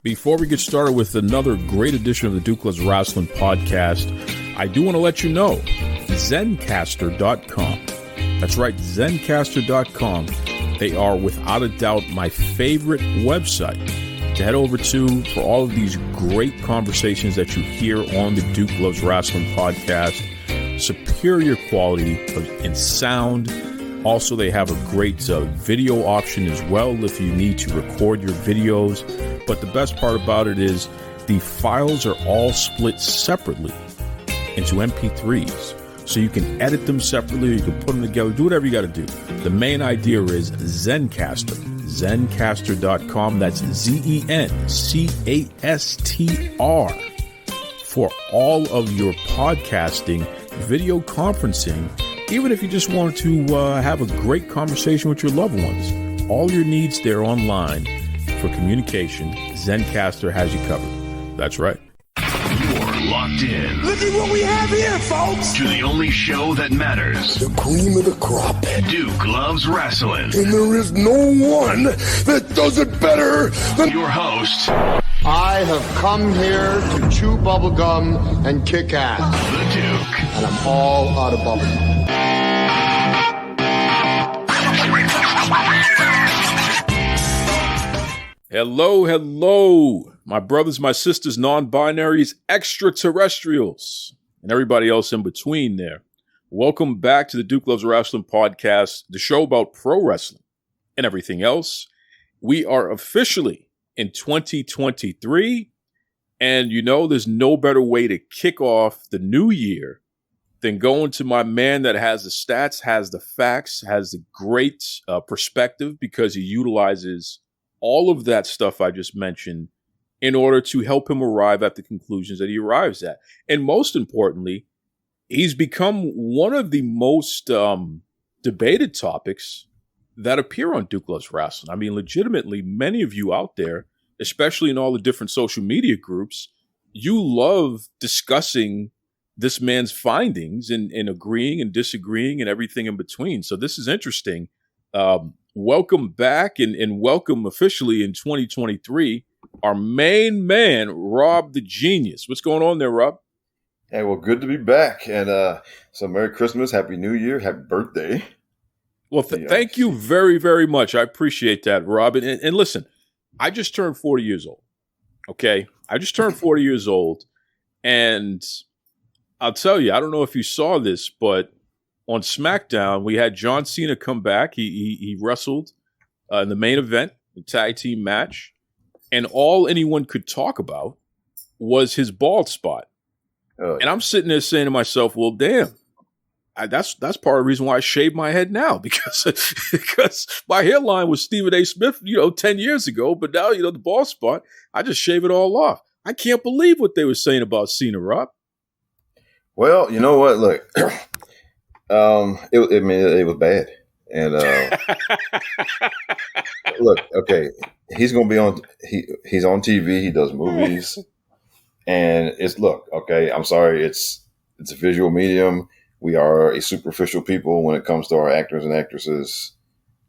Before we get started with another great edition of the Duke Loves Rasslin podcast, I do want to let you know, Zencastr.com. That's right, Zencastr.com. They are without a doubt my favorite website to head over to for all of these great conversations that you hear on the Duke Loves Rasslin podcast. Superior quality in sound. Also, they have a great video option as well if you need to record your videos. But the best part about it is the files are all split separately into MP3s. So you can edit them separately, you can put them together, do whatever you got to do. The main idea is Zencastr, Zencastr.com. That's Zencastr for all of your podcasting, video conferencing, even if you just want to have a great conversation with your loved ones. All your needs there online for communication, Zencastr has you covered. That's right. You're locked in. Look at what we have here, folks. To the only show that matters. The cream of the crop. Duke Loves Rasslin. And there is no one that does it better than your host. I have come here to chew bubblegum and kick ass. The Duke. And I'm all out of bubblegum. Hello, my brothers, my sisters, non-binaries, extraterrestrials, and everybody else in between there. Welcome back to the Duke Loves Wrestling podcast, the show about pro wrestling and everything else. We are officially in 2023, and you know there's no better way to kick off the new year than going to my man that has the stats, has the facts, has the great perspective, because he utilizes all of that stuff I just mentioned in order to help him arrive at the conclusions that he arrives at. And most importantly, he's become one of the most debated topics that appear on Duke Loves Wrestling. I mean, legitimately, many of you out there, especially in all the different social media groups, you love discussing this man's findings and agreeing and disagreeing and everything in between. So this is interesting. Welcome back and welcome officially in 2023, our main man, Rob the Genius. What's going on there, Rob? Hey, well, good to be back. And so Merry Christmas, Happy New Year, Happy birthday. Well, thank you very, very much. I appreciate that, Rob. And listen, I just turned 40 years old, okay? I just turned 40 years old, and I'll tell you, I don't know if you saw this, but on SmackDown, we had John Cena come back. He wrestled in the main event, the tag team match, and all anyone could talk about was his bald spot. And I'm sitting there saying to myself, well, damn, that's part of the reason why I shaved my head now, because my hairline was Stephen A. Smith, 10 years ago, but now, the bald spot, I just shave it all off. I can't believe what they were saying about Cena, Rob. Well, you know what? Look. It was bad. And look, okay, he's going to be on. He's on TV. He does movies, and okay. I'm sorry. It's a visual medium. We are a superficial people when it comes to our actors and actresses,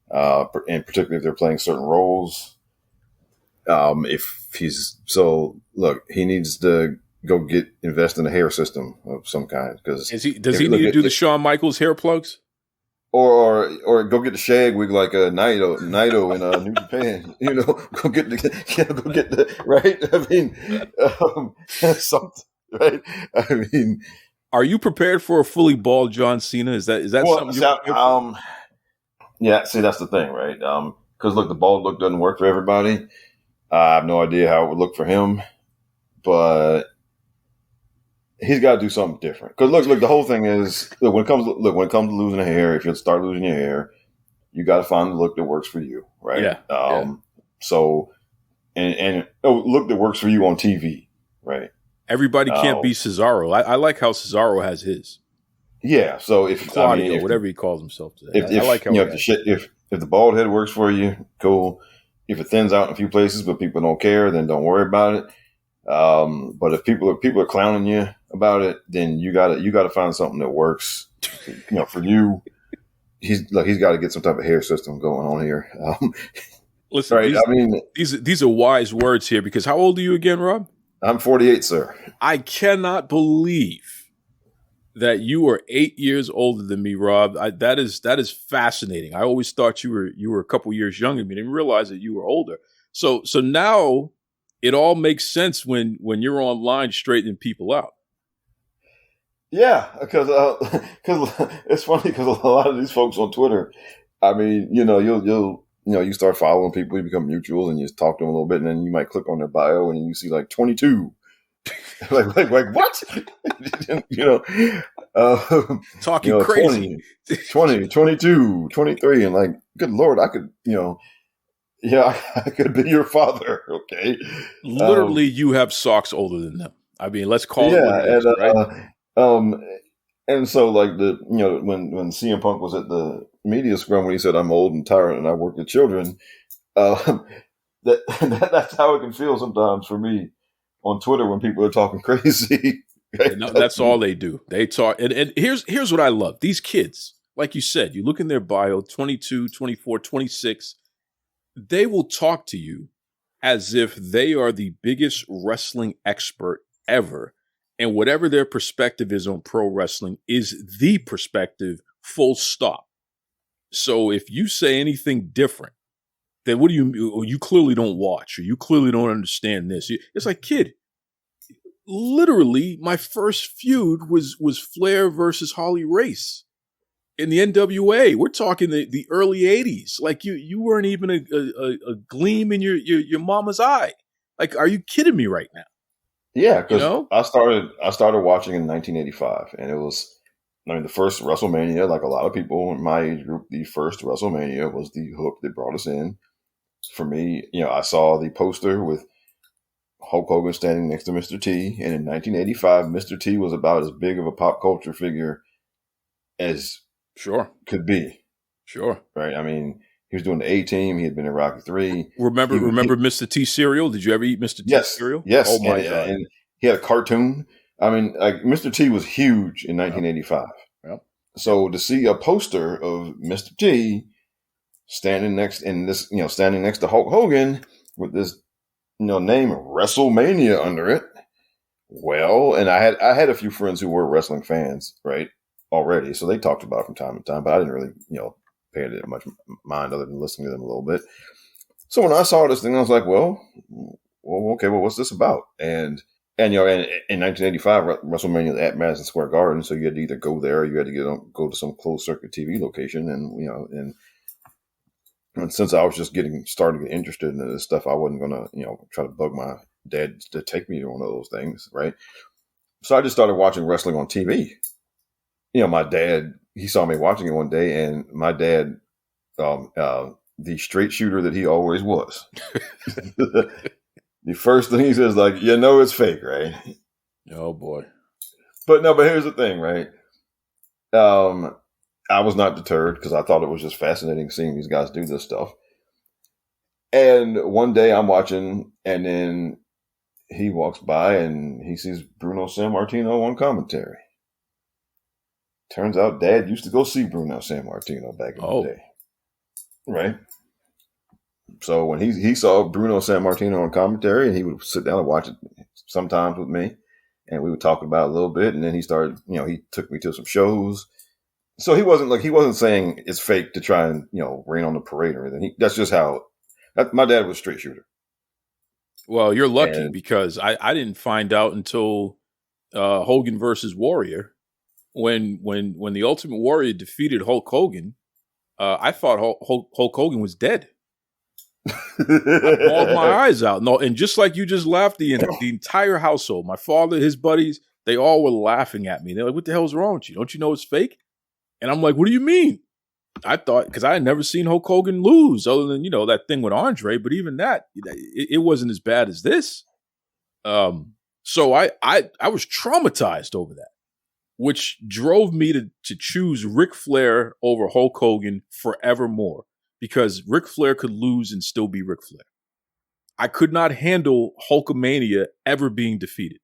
and particularly if they're playing certain roles. He needs to go invest in a hair system of some kind, because does he need to do the Shawn Michaels hair plugs, or go get the shag wig like a Naito in New Japan? Go get the right. I mean, something right. I mean, are you prepared for a fully bald John Cena? Is that something? Yeah. See, that's the thing, right? Because look, the bald look doesn't work for everybody. I have no idea how it would look for him, but he's got to do something different. Because look, the whole thing is, when it comes to losing hair, if you start losing your hair, you got to find the look that works for you, right? Yeah. So, and look that works for you on TV, right? Everybody can't be Cesaro. I like how Cesaro has his. Yeah. So if Claudio, whatever he calls himself today, I like how if the bald head works for you, cool. If it thins out in a few places, but people don't care, then don't worry about it. But if people are clowning you about it, then you gotta find something that works, for you. He's got to get some type of hair system going on here. Listen, Right. these are wise words here because how old are you again, Rob? I'm 48, sir. I cannot believe that you are 8 years older than me, Rob. That is fascinating. I always thought you were a couple years younger than me. I didn't realize that you were older. So now it all makes sense when you're online straightening people out. Yeah, because it's funny because a lot of these folks on Twitter, I mean, you start following people, you become mutual, and you just talk to them a little bit, and then you might click on their bio, and you see like 22, like what? Talking crazy, 20, 22, 23, and like, good Lord, I could, I could be your father. Okay, literally, you have socks older than them. I mean, let's call it what it is, right? And so like when CM Punk was at the media scrum when he said I'm old and tired and I work with children, that's how it can feel sometimes for me on Twitter when people are talking crazy. Right? No, that's all they do. They talk. And here's what I love. These kids, like you said, you look in their bio, 22, 24, 26, they will talk to you as if they are the biggest wrestling expert ever. And whatever their perspective is on pro wrestling is the perspective, full stop. So if you say anything different, then what do you clearly don't watch, or you clearly don't understand this. It's like, kid, literally my first feud was Flair versus Harley Race in the NWA. We're talking the early 80s. Like you weren't even a gleam in your mama's eye. Like, are you kidding me right now? Yeah, because I started watching in 1985, and it was, the first WrestleMania. Like a lot of people in my age group, the first WrestleMania was the hook that brought us in. For me, I saw the poster with Hulk Hogan standing next to Mr. T, and in 1985, Mr. T was about as big of a pop culture figure as could be. Sure, right? I mean, he was doing the A-Team. He had been in Rocky III. Remember Mr. T cereal? Did you ever eat Mr. T cereal? Yes. Oh my God! And he had a cartoon. I mean, like Mr. T was huge in 1985. Yep. So to see a poster of Mr. T standing next to Hulk Hogan with this name WrestleMania under it. Well, and I had a few friends who were wrestling fans, right, already. So they talked about it from time to time, but I didn't really, pay it much mind other than listening to them a little bit. So when I saw this thing, I was like, well, okay, well, what's this about? And in 1985, WrestleMania at Madison Square Garden, so you had to either go there or you had to go to some closed circuit TV location, and since I was just starting to get interested in this stuff, I wasn't gonna try to bug my dad to take me to one of those things, right? So I just started watching wrestling on TV. My dad, he saw me watching it one day, and my dad, the straight shooter that he always was, the first thing he says, like, it's fake, right? Oh boy. But here's the thing, right? I was not deterred because I thought it was just fascinating seeing these guys do this stuff. And one day I'm watching, and then he walks by and he sees Bruno Sammartino on commentary. Turns out Dad used to go see Bruno Sammartino back in the day. Right? So when he saw Bruno Sammartino on commentary, and he would sit down and watch it sometimes with me, and we would talk about it a little bit, and then he started, he took me to some shows. So he wasn't saying it's fake to try and, rain on the parade or anything. That's just how my dad was a straight shooter. Well, you're lucky because I didn't find out until Hogan versus Warrior. When the Ultimate Warrior defeated Hulk Hogan, I thought Hulk Hogan was dead. I bawled my eyes out. No, and just like you just laughed, the entire household, my father, his buddies, they all were laughing at me. They're like, "What the hell's wrong with you? Don't you know it's fake?" And I'm like, "What do you mean?" I thought, because I had never seen Hulk Hogan lose, other than that thing with Andre. But even that, it wasn't as bad as this. So I was traumatized over that, which drove me to choose Ric Flair over Hulk Hogan forevermore, because Ric Flair could lose and still be Ric Flair. I could not handle Hulkamania ever being defeated.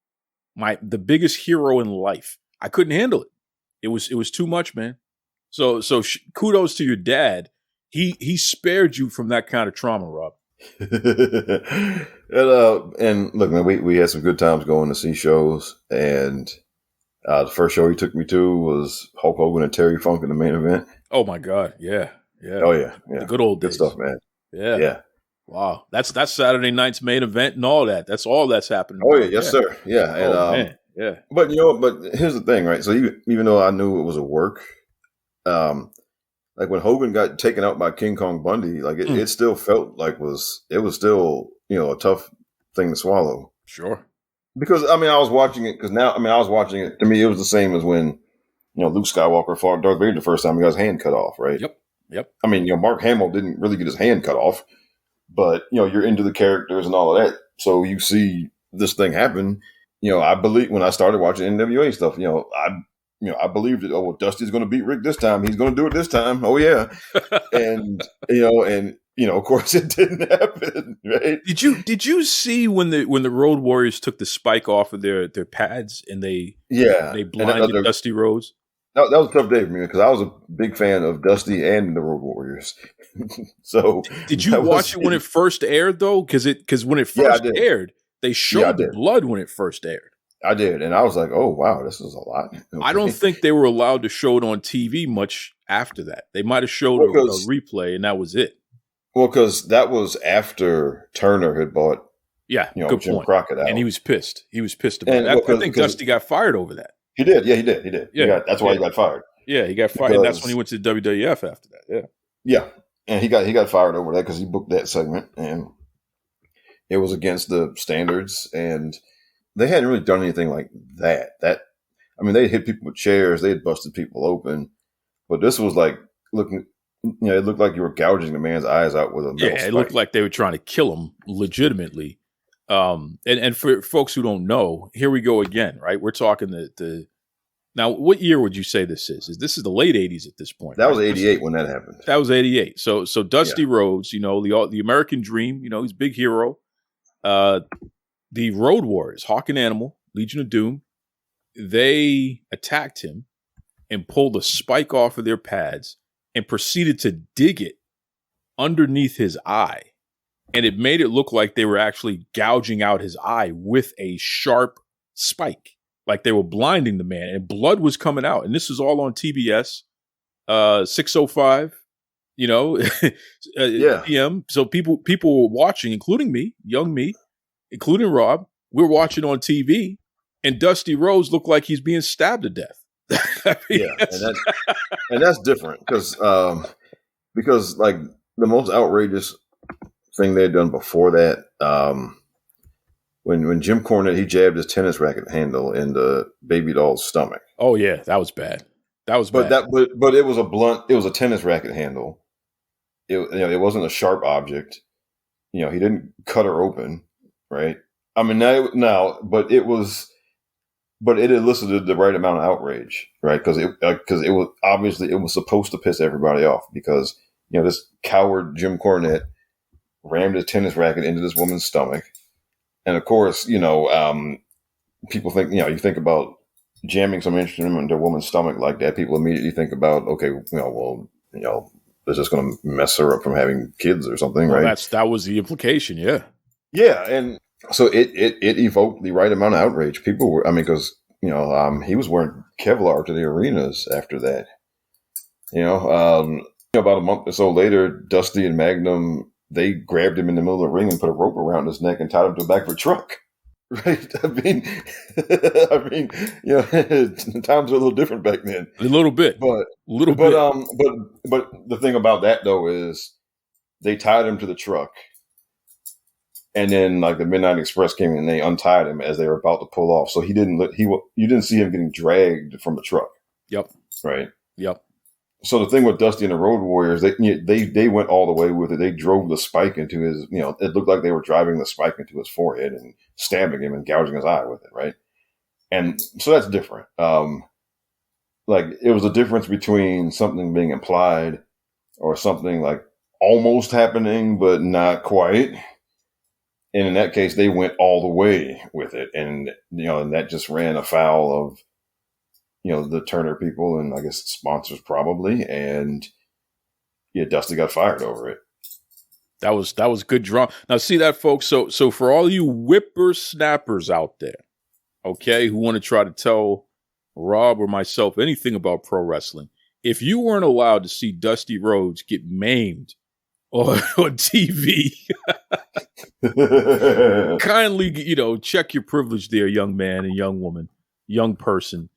The biggest hero in life. I couldn't handle it. It was too much, man. So kudos to your dad. He spared you from that kind of trauma, Rob. And look, man, we had some good times going to see shows, and the first show he took me to was Hulk Hogan and Terry Funk in the main event. Oh my God. Yeah. Yeah. Oh yeah. The good old Good days. stuff, man. Yeah. Yeah. Wow. That's Saturday night's main event and all that. That's all that's happening. Oh yeah. Yes, sir. Yeah. And, man. Yeah. But but here's the thing, right? So even though I knew it was a work, like when Hogan got taken out by King Kong Bundy, like it still felt like it was still, a tough thing to swallow. Sure. Because I was watching it I was watching it. To me, it was the same as when, Luke Skywalker fought Darth Vader the first time he got his hand cut off, right? Yep. I mean, Mark Hamill didn't really get his hand cut off, but you're into the characters and all of that. So you see this thing happen. I believe when I started watching NWA stuff, I believed it. Oh, well, Dusty's going to beat Rick this time. He's going to do it this time. Oh yeah. And, of course it didn't happen. Right. Did you see when the Road Warriors took the spike off of their pads and they blinded Dusty Rhodes? That was a tough day for me because I was a big fan of Dusty and the Road Warriors. So did you watch it when it first aired though? Because when it first aired, they showed the blood when it first aired. I did, and I was like, "Oh wow, this is a lot." Okay. I don't think they were allowed to show it on TV much after that. They might have showed a replay, and that was it. Well, because that was after Turner had bought, good Jim point. Crockett out, and he was pissed. He was pissed about that. I think Dusty got fired over that. He did. Yeah, he did. Yeah, that's why he got fired. Yeah, he got fired, and that's when he went to the WWF after that. Yeah, yeah, and he got fired over that because he booked that segment, and it was against the standards, and they hadn't really done anything like that. They hit people with chairs, they had busted people open, but this was like looking. It looked like you were gouging the man's eyes out with a metal spike. It looked like they were trying to kill him legitimately. And for folks who don't know, here we go again, right? We're talking now. What year would you say this is? This is the late '80s at this point. That was '88 when that happened. That was '88. So Dusty Rhodes, the American Dream, he's a big hero. The Road Warriors, Hawk and Animal, Legion of Doom, they attacked him and pulled a spike off of their pads and proceeded to dig it underneath his eye. And it made it look like they were actually gouging out his eye with a sharp spike, like they were blinding the man, and blood was coming out. And this was all on TBS, 6:05, PM. So people were watching, including me, young me, including Rob. We're watching on TV, and Dusty Rhodes looked like he's being stabbed to death. And that's different because like the most outrageous thing they had done before that, when Jim Cornette, he jabbed his tennis racket handle into Baby Doll's stomach. Oh yeah, that was bad. But it was it was a tennis racket handle. It wasn't a sharp object. He didn't cut her open, right? But it elicited the right amount of outrage, right? Because it was obviously it was supposed to piss everybody off because this coward Jim Cornette rammed his tennis racket into this woman's stomach, and of course people think you think about jamming some instrument into a woman's stomach like that. People immediately think about it's just going to mess her up from having kids or something, right? That was the implication, yeah. Yeah, and so it evoked the right amount of outrage. People were, because he was wearing Kevlar to the arenas after that. About a month or so later, Dusty and Magnum, they grabbed him in the middle of the ring and put a rope around his neck and tied him to the back of a truck. Right? Times were a little different back then. A little bit, but the thing about that though is they tied him to the truck. And then, like the Midnight Express came in, and they untied him as they were about to pull off. So you didn't see him getting dragged from the truck. Yep. Right. Yep. So the thing with Dusty and the Road Warriors, they went all the way with it. They drove the spike into his. It looked like they were driving the spike into his forehead and stabbing him and gouging his eye with it. Right. And so that's different. Like it was a difference between something being implied or something like almost happening but not quite. And in that case, they went all the way with it. And, and that just ran afoul of, the Turner people and I guess sponsors probably. And Dusty got fired over it. That was good draw. Now, see that, folks? So for all you whippersnappers out there, okay, who want to try to tell Rob or myself anything about pro wrestling, if you weren't allowed to see Dusty Rhodes get maimed on TV, kindly, check your privilege there, young man and young woman, young person,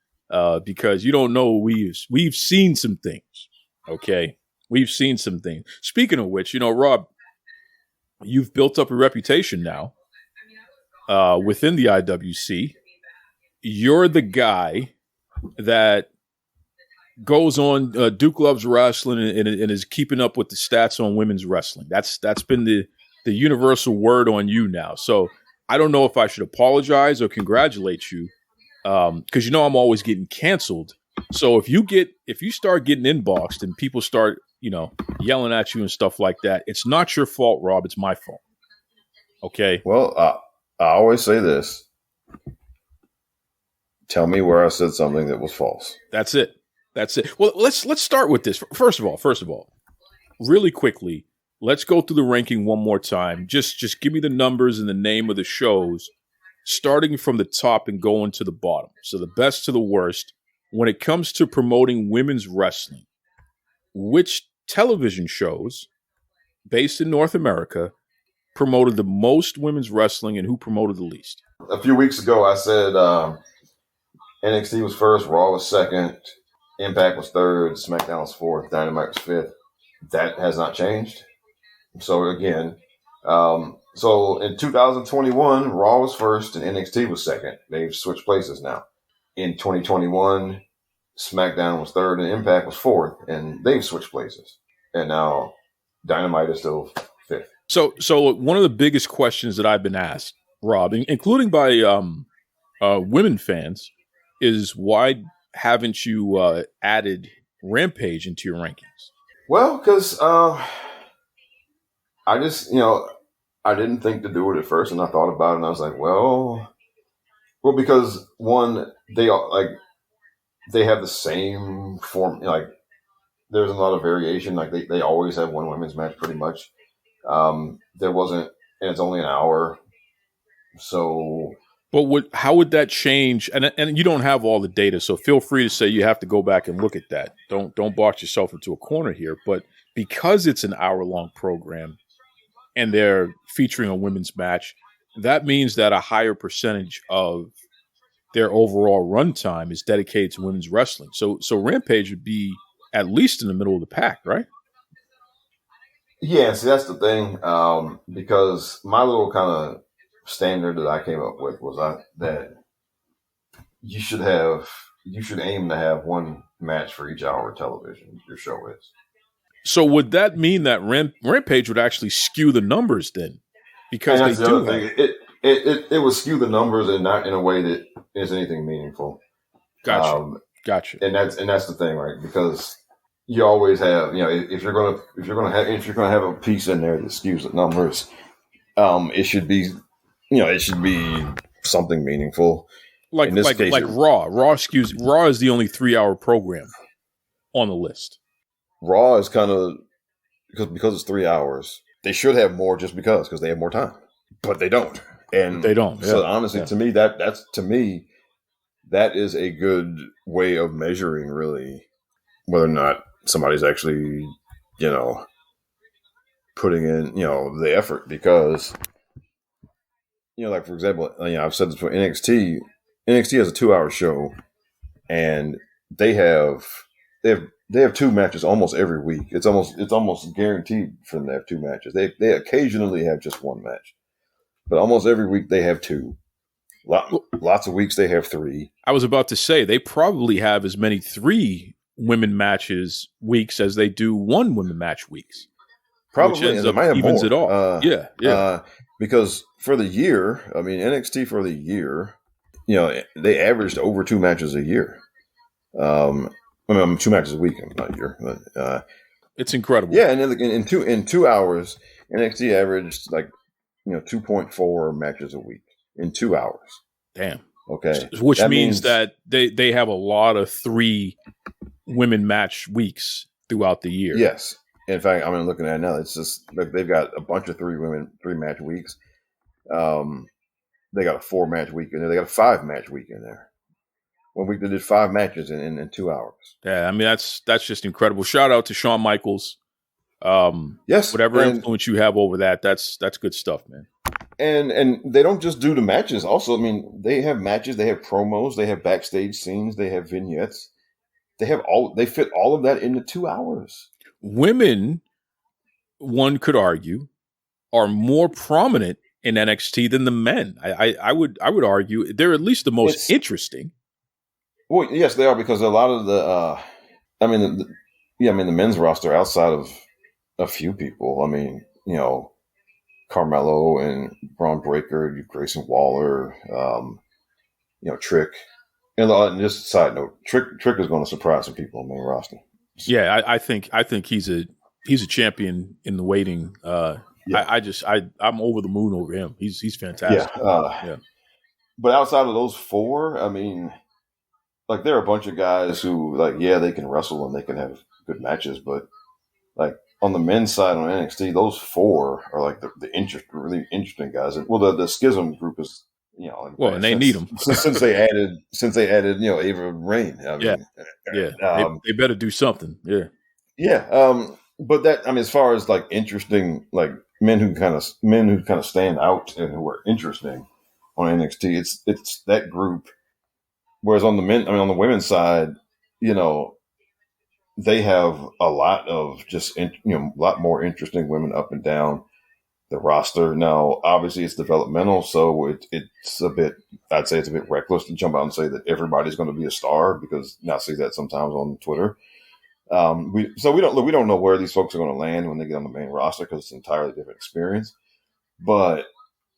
because you don't know we've seen some things, okay? We've seen some things. Speaking of which, Rob, you've built up a reputation now within the IWC. You're the guy that goes on Duke Loves Wrestling and is keeping up with the stats on women's wrestling. That's been the universal word on you now. So I don't know if I should apologize or congratulate you, because I'm always getting canceled. So if you start getting inboxed and people start yelling at you and stuff like that, it's not your fault, Rob. It's my fault. Okay. Well, I always say this: tell me where I said something that was false. That's it. Well, let's start with this. First of all, really quickly, let's go through the ranking one more time. Just give me the numbers and the name of the shows, starting from the top and going to the bottom. So the best to the worst. When it comes to promoting women's wrestling, which television shows based in North America promoted the most women's wrestling and who promoted the least? A few weeks ago, I said NXT was first, Raw was second, Impact was third, SmackDown was fourth, Dynamite was fifth. That has not changed. So again, so in 2021, Raw was first and NXT was second. They've switched places now. In 2021, SmackDown was third and Impact was fourth, and they've switched places. And now Dynamite is still fifth. So one of the biggest questions that I've been asked, Rob, including by women fans, is why haven't you added Rampage into your rankings? Well, because I just, I didn't think to do it at first, and I thought about it, and I was like, well, because one, they have the same form. Like, there's a lot of variation. Like they always have one women's match, pretty much. There wasn't, and it's only an hour. So, but how would that change? And you don't have all the data, so feel free to say you have to go back and look at that. Don't box yourself into a corner here. But because it's an hour-long program and they're featuring a women's match, that means that a higher percentage of their overall runtime is dedicated to women's wrestling. So Rampage would be at least in the middle of the pack, right? Yeah, see, that's the thing. Because my little kind of standard that I came up with was that you should aim to have one match for each hour of television your show is. So would that mean that Rampage would actually skew the numbers then? Because they do thing. It would skew the numbers and not in a way that is anything meaningful. Gotcha. And that's the thing, right? Because you always have, if you're gonna have a piece in there that skews the numbers, it should be something meaningful. Like Raw. Raw is the only 3-hour program on the list. Raw is kind of because it's 3 hours. They should have more just because they have more time, but they don't. And they don't. So honestly, to me, that is a good way of measuring really whether or not somebody's actually, putting in, the effort. Because, like for example, I've said this before, NXT has a 2-hour show, and they have 2 matches almost every week. It's almost guaranteed for them to have 2 matches. They occasionally have just 1 match. But almost every week they have 2. Lots of weeks they have 3. I was about to say they probably have as many 3 women matches weeks as they do 1 women match weeks. Probably, and they might have evens more. It all. Yeah. Because for the year, NXT for the year, they averaged over 2 matches a year. 2 matches a week, not a year. But, it's incredible. Yeah, and in 2 hours, NXT averaged 2.4 matches a week in 2 hours. Damn. Okay. Which means that they have a lot of 3 women match weeks throughout the year. Yes. In fact, I'm looking at it now. It's just like they've got a bunch of 3 match weeks. They got a 4-match week in there. They got a 5-match week in there. One week they did 5 matches in 2 hours. Yeah, I mean that's just incredible. Shout out to Shawn Michaels. Yes, whatever influence you have over that's good stuff, man. And they don't just do the matches. Also, I mean, they have matches, they have promos, they have backstage scenes, they have vignettes. They fit all of that into 2 hours. Women, one could argue, are more prominent in NXT than the men. I would argue they're at least the most interesting. Well, yes, they are, because a lot of the the men's roster, outside of a few people, I mean, Carmelo and Braun Breaker, Grayson Waller, Trick. And just a side note, Trick is going to surprise some people on the main roster. Yeah, I think he's a champion in the waiting. I'm over the moon over him. He's fantastic. Yeah. But outside of those 4, I mean, like, there are a bunch of guys who, like, they can wrestle and they can have good matches, but like on the men's side on NXT, those 4 are like the really interesting guys. And the Schism group is, and they need them since they added Ava Rain. I mean, they better do something. But that, I mean, as far as like interesting, like men who kind of stand out and who are interesting on NXT, it's that group. Whereas on the women's side, they have a lot of just a lot more interesting women up and down the roster. Now, obviously, it's developmental, so it's a bit. I'd say it's a bit reckless to jump out and say that everybody's going to be a star, because I see that sometimes on Twitter. We don't know where these folks are going to land when they get on the main roster, because it's an entirely different experience. But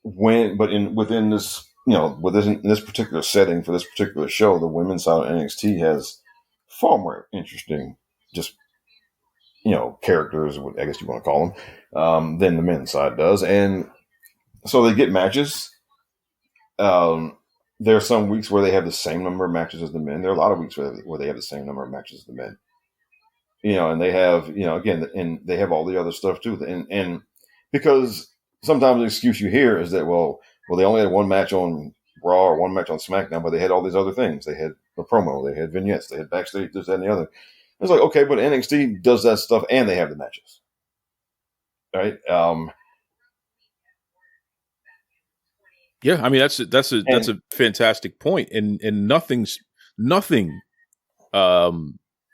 within this particular setting for this particular show, the women's side of NXT has far more interesting, just characters, I guess you want to call them, than the men's side does, and so they get matches. There are some weeks where they have the same number of matches as the men. There are a lot of weeks where they have the same number of matches as the men. And they have, again, and they have all the other stuff too. And because sometimes the excuse you hear is that, well, they only had 1 match on Raw or 1 match on SmackDown, but they had all these other things. They had a promo, they had vignettes, they had backstage, this, that, and the other. It's like, okay, but NXT does that stuff and they have the matches. Right? Yeah, I mean that's a fantastic point, and nothing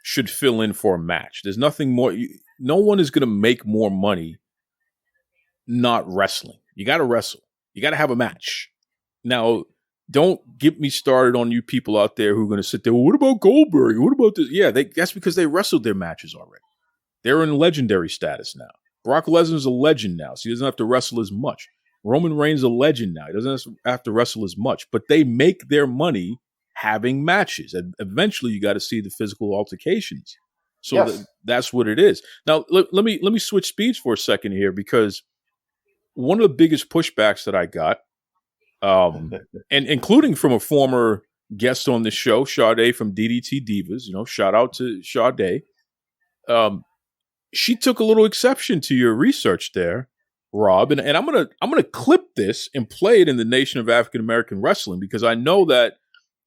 should fill in for a match. There's nothing more. No one is going to make more money not wrestling. You got to wrestle. You got to have a match. Now, don't get me started on you people out there who are going to sit there. Well, what about Goldberg? What about this? Yeah, that's because they wrestled their matches already. They're in legendary status now. Brock Lesnar's a legend now, so he doesn't have to wrestle as much. Roman Reigns is a legend now. He doesn't have to wrestle as much. But they make their money having matches. And eventually, you got to see the physical altercations. So yes. That's what it is. Now, let me switch speeds for a second here, because one of the biggest pushbacks that I got, and including from a former guest on the show, Sade from DDT Divas, shout out to Sade. She took a little exception to your research there, Rob, and I'm gonna clip this and play it in the Nation of African American Wrestling, because I know that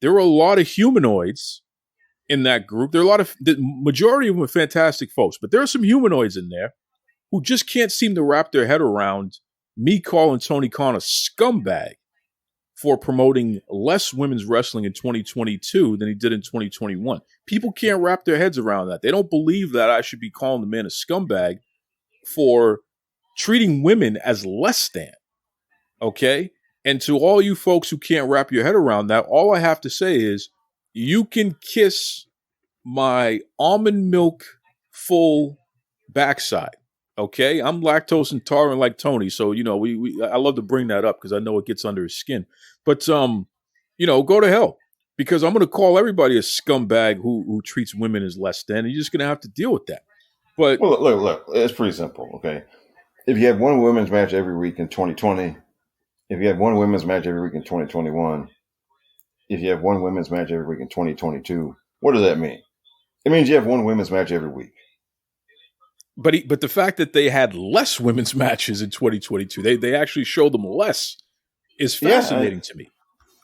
there are a lot of humanoids in that group. The majority of them are fantastic folks, but there are some humanoids in there who just can't seem to wrap their head around me calling Tony Khan a scumbag for promoting less women's wrestling in 2022 than he did in 2021. People can't wrap their heads around that. They don't believe that I should be calling the man a scumbag for treating women as less than. Okay? And to all you folks who can't wrap your head around that, all I have to say is, you can kiss my almond milk full backside. Okay, I'm lactose intolerant like Tony, so I love to bring that up because I know it gets under his skin. But go to hell, because I'm going to call everybody a scumbag who treats women as less than, and you're just going to have to deal with that. But look, it's pretty simple. Okay, if you have one women's match every week in 2020, if you have one women's match every week in 2021, if you have one women's match every week in 2022, what does that mean? It means you have one women's match every week. But the fact that they had less women's matches in 2022, they actually showed them less, is fascinating to me.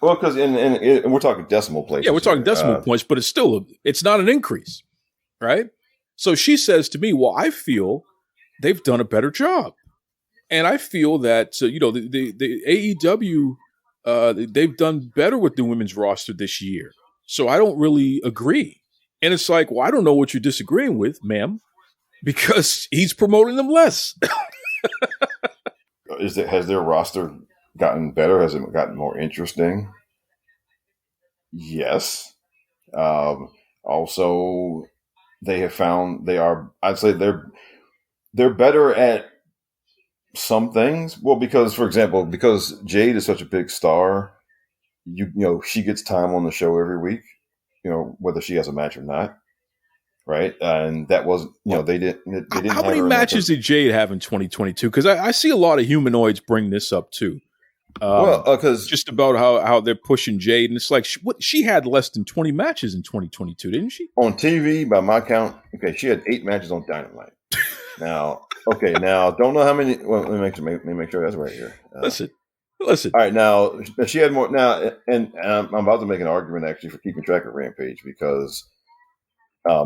Well, because and we're talking decimal places. Yeah, we're talking decimal points, but it's not an increase, right? So she says to me, well, I feel they've done a better job. And I feel that, the AEW, they've done better with the women's roster this year. So I don't really agree. And it's like, well, I don't know what you're disagreeing with, ma'am, because he's promoting them less. Has their roster gotten better? Has it gotten more interesting? Yes. Also, they have found I'd say they're better at some things. Well, because, for example, because Jade is such a big star, she gets time on the show every week, whether she has a match or not. Right. And that was, they didn't. How many matches did Jade have in 2022? Because I see a lot of humanoids bring this up too. Because just about how they're pushing Jade, and it's like she had less than 20 matches in 2022, didn't she? On TV, by my count, she had 8 matches on Dynamite. Now, don't know how many. Well, let me make sure that's right here. Listen. All right, now she had more now, and I'm about to make an argument actually for keeping track of Rampage because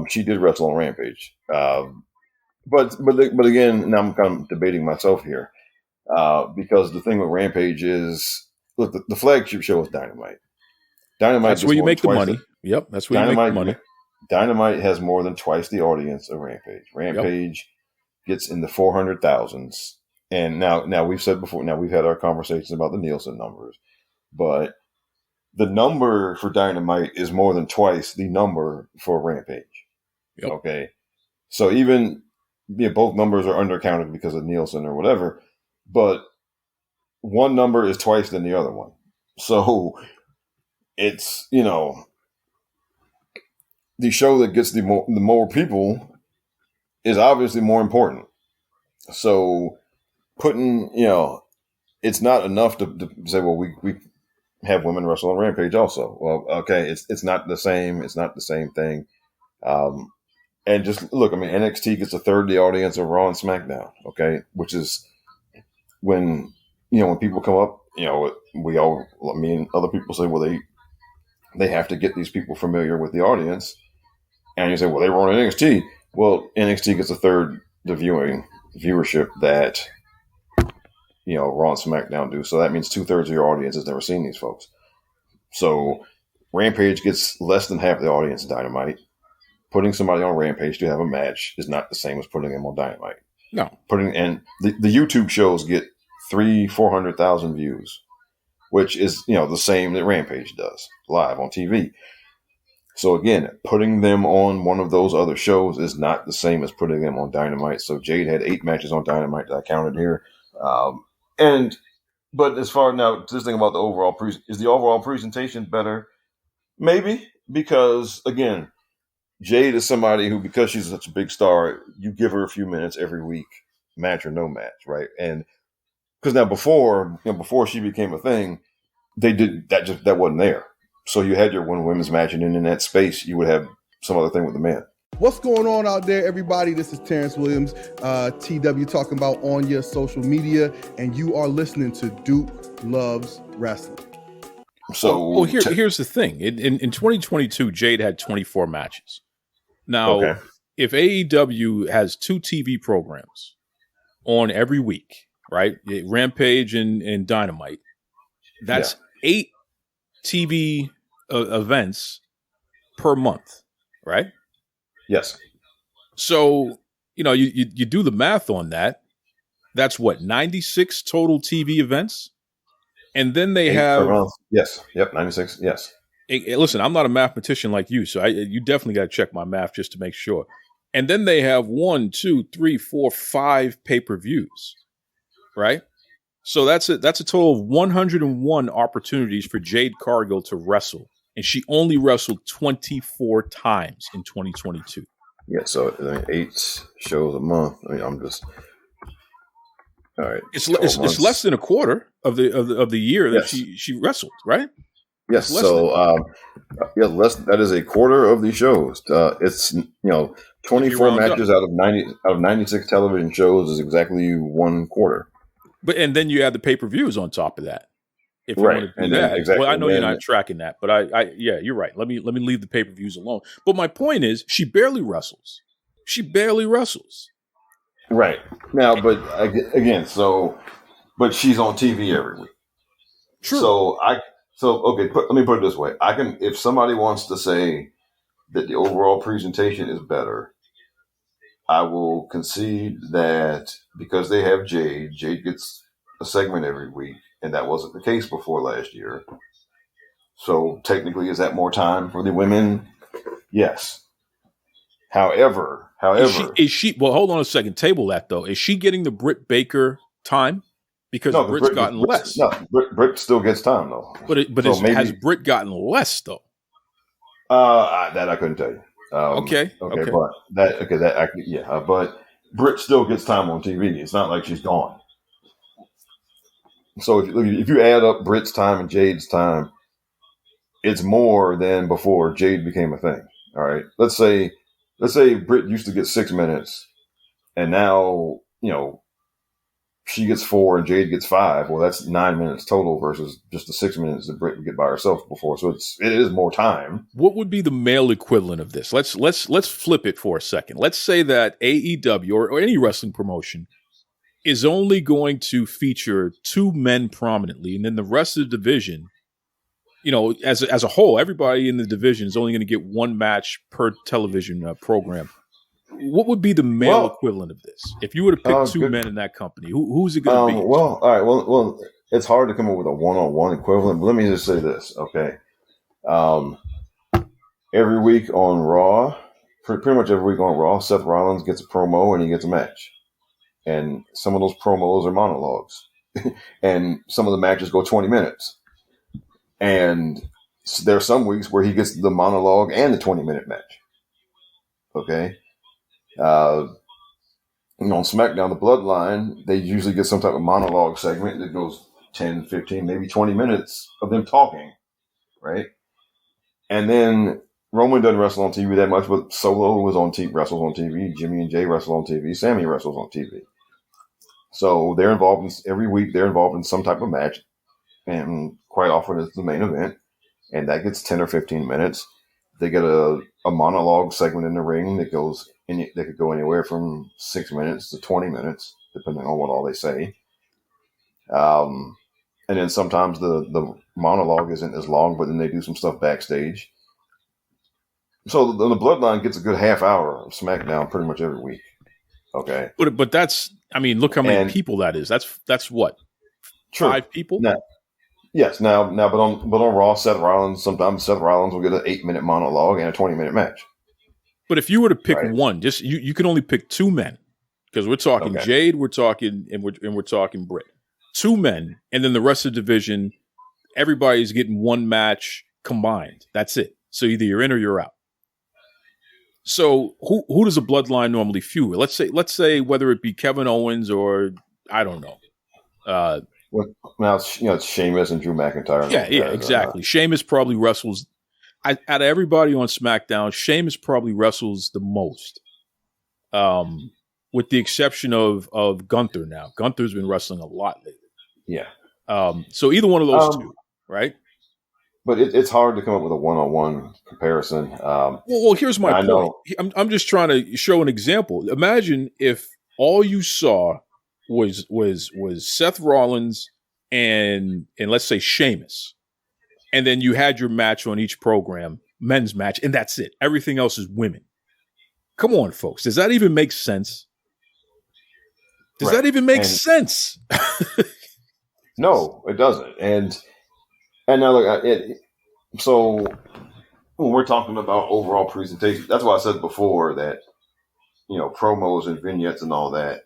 she did wrestle on Rampage. But again, now I'm kind of debating myself here. Because the thing with Rampage is, look, the flagship show is Dynamite. That's where you make the money. Yep, that's where you make the money. Dynamite has more than twice the audience of Rampage. Rampage gets in the 400,000s. And now we've said before, now we've had our conversations about the Nielsen numbers, but the number for Dynamite is more than twice the number for Rampage. Yep. Okay. So even both numbers are undercounted because of Nielsen or whatever, but one number is twice than the other one. So it's, the show that gets the more people is obviously more important. So putting, it's not enough to say, well, we have women wrestle on Rampage also. Well, okay, it's not the same. It's not the same thing. And just look, NXT gets a third the audience of Raw and SmackDown. Okay, which is when people come up, other people say, well, they have to get these people familiar with the audience, and you say, well, they were on NXT. Well, NXT gets a third the viewership that Raw and SmackDown do. So that means 2/3 of your audience has never seen these folks. So Rampage gets less than half the audience of Dynamite. Putting somebody on Rampage to have a match is not the same as putting them on Dynamite. No. The YouTube shows get 300,000-400,000 views, which is, the same that Rampage does live on TV. So again, putting them on one of those other shows is not the same as putting them on Dynamite. So Jade had 8 matches on Dynamite that I counted here. But as far now, this thing about the overall is the overall presentation better? Maybe, because again, Jade is somebody who, because she's such a big star, you give her a few minutes every week, match or no match, right? And because now before she became a thing, they did that wasn't there. So you had your one women's match, and then in that space, you would have some other thing with the men. What's going on out there, everybody? This is Terrence Williams, TW, talking about on your social media, and you are listening to Duke Loves Wrestling. So, here's the thing. In 2022, Jade had 24 matches. Now, if AEW has 2 TV programs on every week, right? Rampage and Dynamite, that's 8 TV events per month, right? Yes. So, you do the math on that. That's what, 96 total TV events? And then they have... Yes. Yep, 96. Yes. Hey, listen, I'm not a mathematician like you, so you definitely got to check my math just to make sure. And then they have 1, 2, 3, 4, 5 pay-per-views, right? So that's a total of 101 opportunities for Jade Cargill to wrestle. And she only wrestled 24 times in 2022. Yeah, so 8 shows a month. I'm just... All right. It's less than a quarter of the year that she wrestled, right? Yes. So less. That is a quarter of the shows. It's 24 matches out of 96 television shows is exactly one quarter. And then you add the pay-per-views on top of that. If you Right. want to do And that. then, exactly. Well, I know you're not tracking that, but yeah, you're right. Let me leave the pay-per-views alone. But my point is, she barely wrestles. Right. Now, but again, but she's on TV every week. True. Okay, let me put it this way. If somebody wants to say that the overall presentation is better, I will concede that because they have Jade gets a segment every week, and that wasn't the case before last year. So technically, is that more time for the women? Yes. However, is she? Well, hold on a second. Table that though. Is she getting the Britt Baker time? Because Britt's gotten less. No, Britt still gets time though. Has Britt gotten less though? That I couldn't tell you. Okay. But Britt still gets time on TV. It's not like she's gone. So if you add up Britt's time and Jade's time, it's more than before Jade became a thing. All right. Let's say Britt used to get 6 minutes, and now she gets 4 and Jade gets 5. Well, that's 9 minutes total versus just the 6 minutes that Britt would get by herself before. So it is more time. What would be the male equivalent of this? Let's flip it for a second. Let's say that AEW or any wrestling promotion is only going to feature 2 men prominently, and then the rest of the division, as a whole, everybody in the division is only going to get 1 match per television program. What would be the male equivalent of this? If you were to pick 2 men in that company, who's it going to be? All right. Well, it's hard to come up with a one-on-one equivalent, but let me just say this, okay? Every week on Raw, pretty much every week on Raw, Seth Rollins gets a promo and he gets a match. And some of those promos are monologues. And some of the matches go 20 minutes. And there are some weeks where he gets the monologue and the 20-minute match. Okay? On SmackDown, the Bloodline, they usually get some type of monologue segment that goes 10, 15, maybe 20 minutes of them talking, right? And then Roman doesn't wrestle on TV that much, but Solo wrestles on TV. Jimmy and Jay wrestle on TV. Sammy wrestles on TV. So they're involved every week. They're involved in some type of match, and quite often it's the main event, and that gets 10 or 15 minutes. They get a monologue segment in the ring that goes. They could go anywhere from 6 minutes to 20 minutes, depending on what all they say. And then sometimes the monologue isn't as long, but then they do some stuff backstage. So the Bloodline gets a good half hour of SmackDown pretty much every week. Okay, but that's look how many people that is. That's what 5 people. Yes. Now, but on Raw, sometimes Seth Rollins will get an 8-minute monologue and a 20-minute match. But if you were to pick one, just you can only pick 2 men because we're talking Jade, we're talking Britt. 2 men, and then the rest of the division, everybody's getting 1 match combined. That's it. So either you're in or you're out. So who does a Bloodline normally feud with? Let's say whether it be Kevin Owens or I don't know. Now it's Sheamus and Drew McIntyre. Yeah, exactly. Sheamus probably wrestles. Out of everybody on SmackDown, Sheamus probably wrestles the most, with the exception of Gunther. Now Gunther's been wrestling a lot lately. Yeah. So either one of those 2, right? But it's hard to come up with a one-on-one comparison. Well, here's my point. I'm just trying to show an example. Imagine if all you saw was Seth Rollins and let's say Sheamus, and then you had your match on each program, men's match, and that's it. Everything else is women. Come on, folks. Does that even make sense? Does that even make sense? No, it doesn't. And now look, so when we're talking about overall presentation, that's why I said before that, promos and vignettes and all that,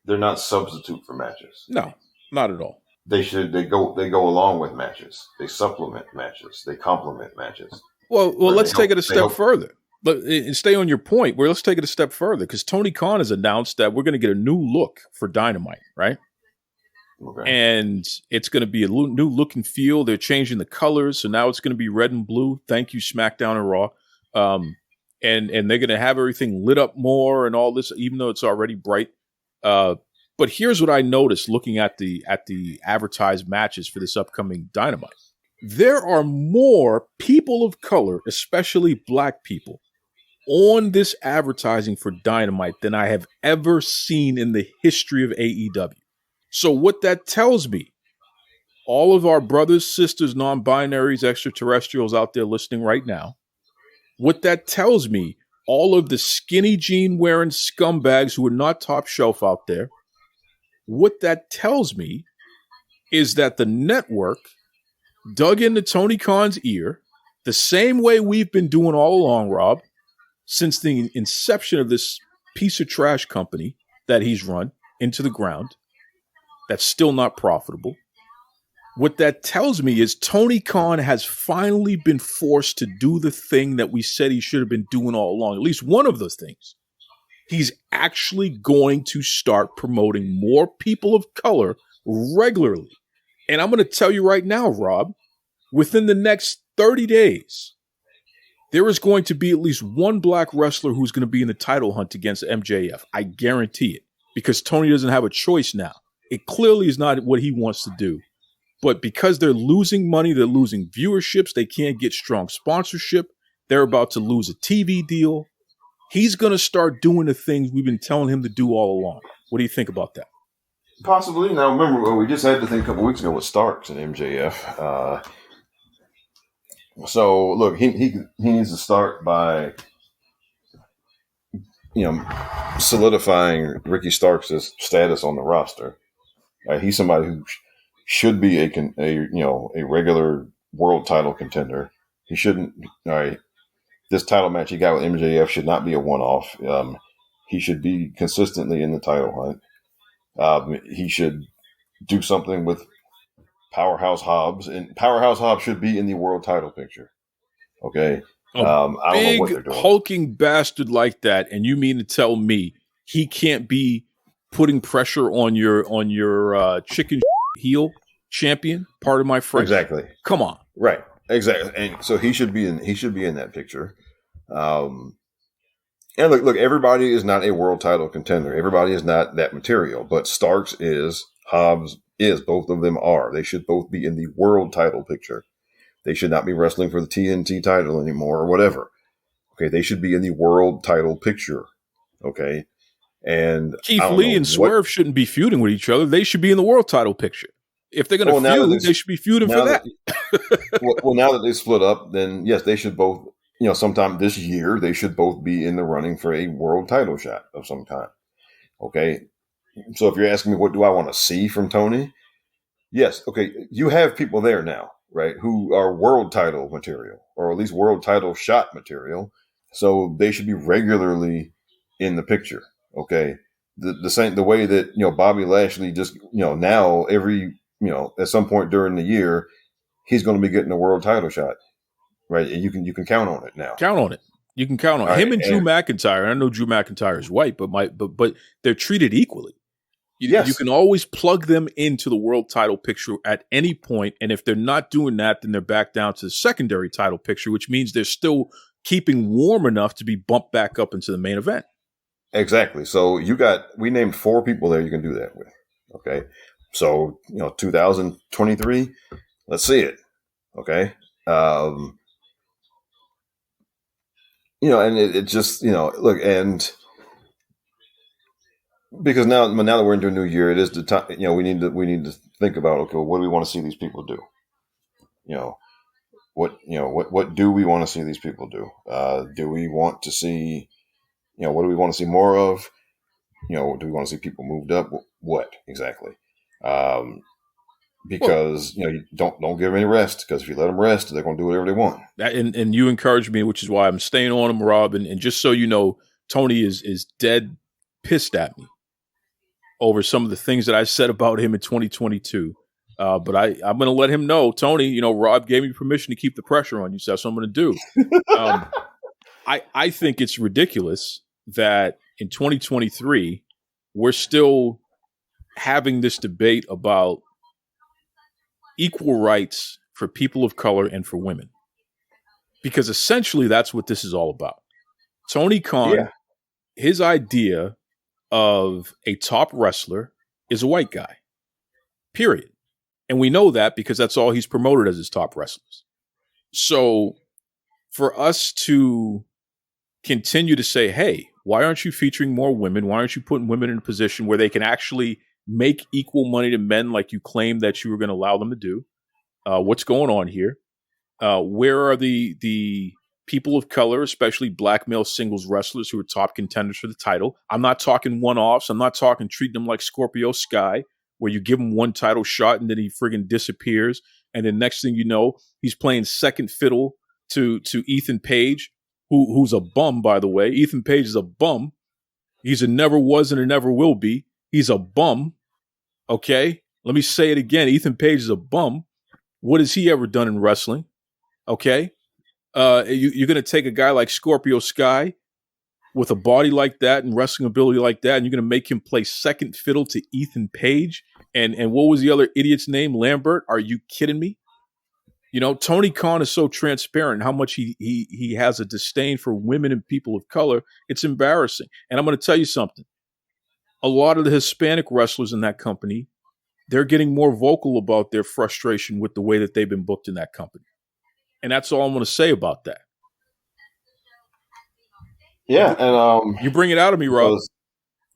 they're not substitute for matches. No, not at all. They go along with matches. They supplement matches. They complement matches. Well, let's take it a step further. But stay on your point. Let's take it a step further because Tony Khan has announced that we're going to get a new look for Dynamite, right? Okay. And it's going to be a new look and feel. They're changing the colors, so now it's going to be red and blue. Thank you, SmackDown and Raw. and they're going to have everything lit up more and all this, even though it's already bright. But here's what I noticed looking at the advertised matches for this upcoming Dynamite. There are more people of color, especially black people, on this advertising for Dynamite than I have ever seen in the history of AEW. So what that tells me, all of our brothers, sisters, non-binaries, extraterrestrials out there listening right now, what that tells me, all of the skinny jean wearing scumbags who are not top shelf out there, what that tells me is that the network dug into Tony Khan's ear the same way we've been doing all along, Rob, since the inception of this piece of trash company that he's run into the ground that's still not profitable. What that tells me is Tony Khan has finally been forced to do the thing that we said he should have been doing all along, at least one of those things. He's actually going to start promoting more people of color regularly. And I'm going to tell you right now, Rob, within the next 30 days, there is going to be at least one black wrestler who's going to be in the title hunt against MJF. I guarantee it, because Tony doesn't have a choice now. It clearly is not what he wants to do. But because they're losing money, they're losing viewerships, they can't get strong sponsorship, they're about to lose a TV deal. He's going to start doing the things we've been telling him to do all along. What do you think about that? Possibly. Now, remember, we just had the thing a couple weeks ago with Starks and MJF. So, look, he needs to start by, solidifying Ricky Starks' status on the roster. He's somebody who should be a regular world title contender. He shouldn't. All right, this title match he got with MJF should not be a one-off. He should be consistently in the title hunt. He should do something with Powerhouse Hobbs, and Powerhouse Hobbs should be in the world title picture. Okay, I don't know what they're doing. Hulking bastard like that, and you mean to tell me he can't be putting pressure on your chicken heel champion? Part of my French. Exactly. Come on. Right. Exactly. And so he should be in that picture. And look, everybody is not a world title contender. Everybody is not that material, but Starks is, Hobbs is, both of them are. They should both be in the world title picture. They should not be wrestling for the TNT title anymore or whatever. Okay. They should be in the world title picture. Okay. And Keith Lee and Swerve shouldn't be feuding with each other. They should be in the world title picture. If they're going to feud, they should be feuding for that. Well, now that they split up, then yes, they should both, sometime this year, they should both be in the running for a world title shot of some kind. Okay. So if you're asking me, what do I want to see from Tony? Yes. Okay. You have people there now, right, who are world title material, or at least world title shot material. So they should be regularly in the picture. Okay. The way that, Bobby Lashley just, now every, at some point during the year, he's going to be getting a world title shot, right? And you can count on it now. Count on it. You can count on it. Him and Drew McIntyre. I know Drew McIntyre is white, but they're treated equally. Yes. You can always plug them into the world title picture at any point, and if they're not doing that, then they're back down to the secondary title picture, which means they're still keeping warm enough to be bumped back up into the main event. Exactly. So we named 4 people there you can do that with. Okay. So, 2023, let's see it. Okay. And it just, look, and because now that we're into a new year, it is the time, we need to think about, okay, well, what do we want to see these people do? What do we want to see these people do? Do we want to see, what do we want to see more of? Do we want to see people moved up? What exactly? Because you don't give them any rest, because if you let them rest, they're going to do whatever they want. And you encouraged me, which is why I'm staying on them, Rob. And just so you know, Tony is dead pissed at me over some of the things that I said about him in 2022. But I'm going to let him know, Tony. Rob gave me permission to keep the pressure on you, so that's what I'm going to do. I think it's ridiculous that in 2023 we're still having this debate about equal rights for people of color and for women, because essentially that's what this is all about. Tony Khan, Yeah. his idea of a top wrestler is a white guy, period. And we know that because that's all he's promoted as his top wrestlers. So for us to continue to say, hey, why aren't you featuring more women? Why aren't you putting women in a position where they can actually make equal money to men like you claimed that you were going to allow them to do? What's going on here? Where are the people of color, especially black male singles wrestlers who are top contenders for the title? I'm not talking one-offs. I'm not talking treating them like Scorpio Sky, where you give him one title shot and then he friggin' disappears. And then next thing you know, he's playing second fiddle to Ethan Page, who's a bum, by the way. Ethan Page is a bum. He's a never was and a never will be. He's a bum. Okay? Let me say it again. Ethan Page is a bum. What has he ever done in wrestling? Okay? You're going to take a guy like Scorpio Sky with a body like that and wrestling ability like that, and you're going to make him play second fiddle to Ethan Page? And what was the other idiot's name? Lambert? Are you kidding me? You know, Tony Khan is so transparent how much he has a disdain for women and people of color. It's embarrassing. And I'm going to tell you something. A lot of the Hispanic wrestlers in that company, they're getting more vocal about their frustration with the way that they've been booked in that company. And that's all I'm going to say about that. Yeah, and you bring it out of me, Rob.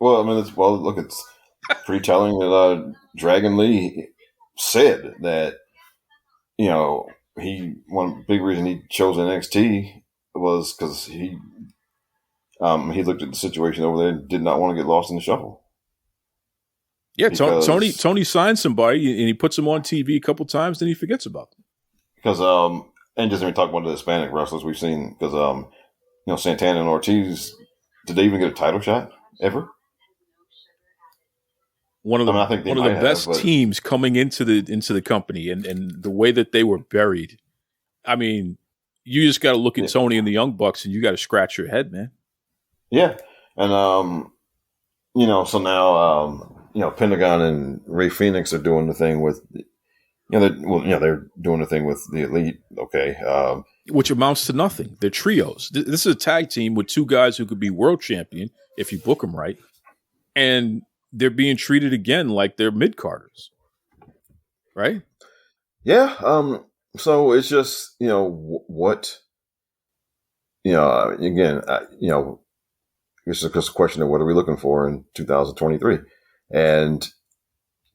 Well, I mean, look, it's pretty telling that Dragon Lee said that, you know, one big reason he chose NXT was because he looked at the situation over there and did not want to get lost in the shuffle. Yeah, Tony signs somebody and he puts them on TV a couple times, then he forgets about them. Because and just when we talk about the Hispanic wrestlers we've seen, because you know, Santana and Ortiz, did they even get a title shot ever? One of the best teams coming into the company, and the way that they were buried. I mean, you just got to look at Tony and the Young Bucks, and you got to scratch your head, man. Yeah, and you know, so now you know, Pentagon and Ray Phoenix are doing the thing with, they're doing the thing with the Elite. Okay, which amounts to nothing. They're trios. This is a tag team with two guys who could be world champion if you book them right, and they're being treated again like they're mid-carders, right? Yeah. So it's just, you know, what, you know, again, you know, it's just a question of what are we looking for in 2023? And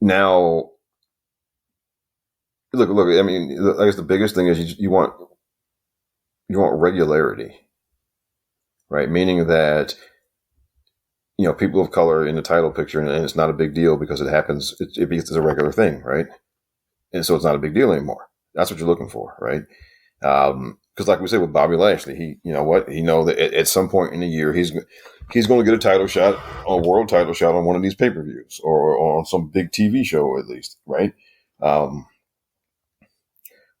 now, look, I mean, I guess the biggest thing is you want regularity, right? Meaning that, you know, people of color in the title picture, and it's not a big deal because it happens. It's a regular thing, right? And so it's not a big deal anymore. That's what you're looking for, right? Because like we said with Bobby Lashley, he know that at some point in the year he's going to get a title shot, a world title shot on one of these pay-per-views or on some big TV show at least, right?